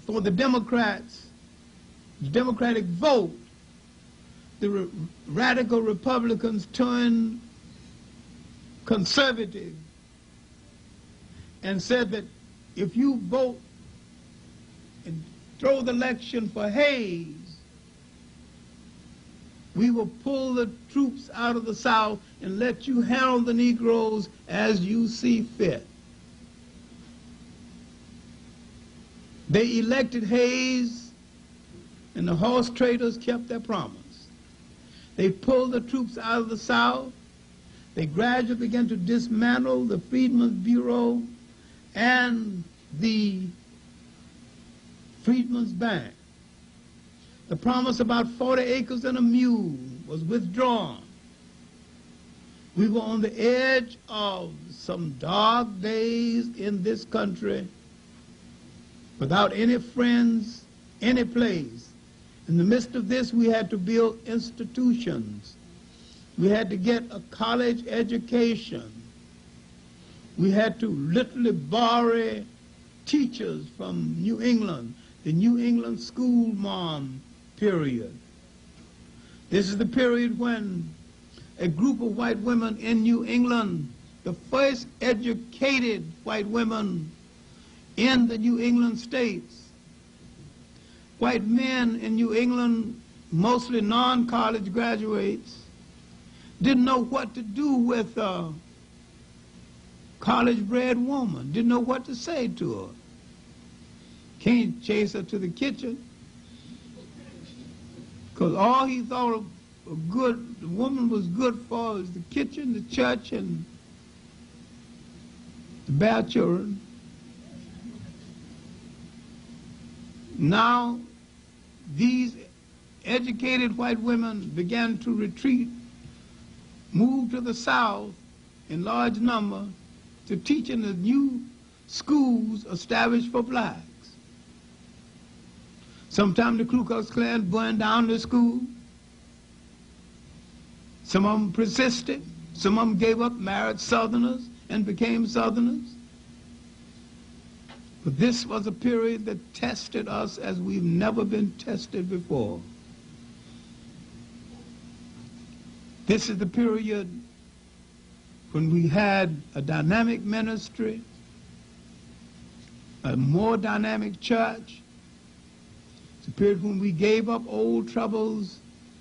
for the Democrats, the Democratic vote, the radical Republicans turned conservative and said that if you vote and throw the election for Hayes, we will pull the troops out of the South and let you handle the Negroes as you see fit. They elected Hayes, and the horse traders kept their promise. They pulled the troops out of the South. They gradually began to dismantle the Freedmen's Bureau and the Freedmen's Bank. The promise about 40 acres and a mule was withdrawn. We were on the edge of some dark days in this country without any friends, any place. In the midst of this, we had to build institutions. We had to get a college education. We had to literally borrow teachers from New England, the New England school mom period. This is the period when a group of white women in New England, the first educated white women in the New England states, white men in New England, mostly non-college graduates, didn't know what to do with a college-bred woman, didn't know what to say to her. Can't chase her to the kitchen. Because all he thought the woman was good for was the kitchen, the church, and to bear children. Now, these educated white women began to retreat, move to the South in large number to teach in the new schools established for blacks. Sometimes the Ku Klux Klan burned down the school. Some of them persisted. Some of them gave up, married Southerners, and became Southerners. But this was a period that tested us as we've never been tested before. This is the period when we had a dynamic ministry, a more dynamic church. It's a period when we gave up old troubles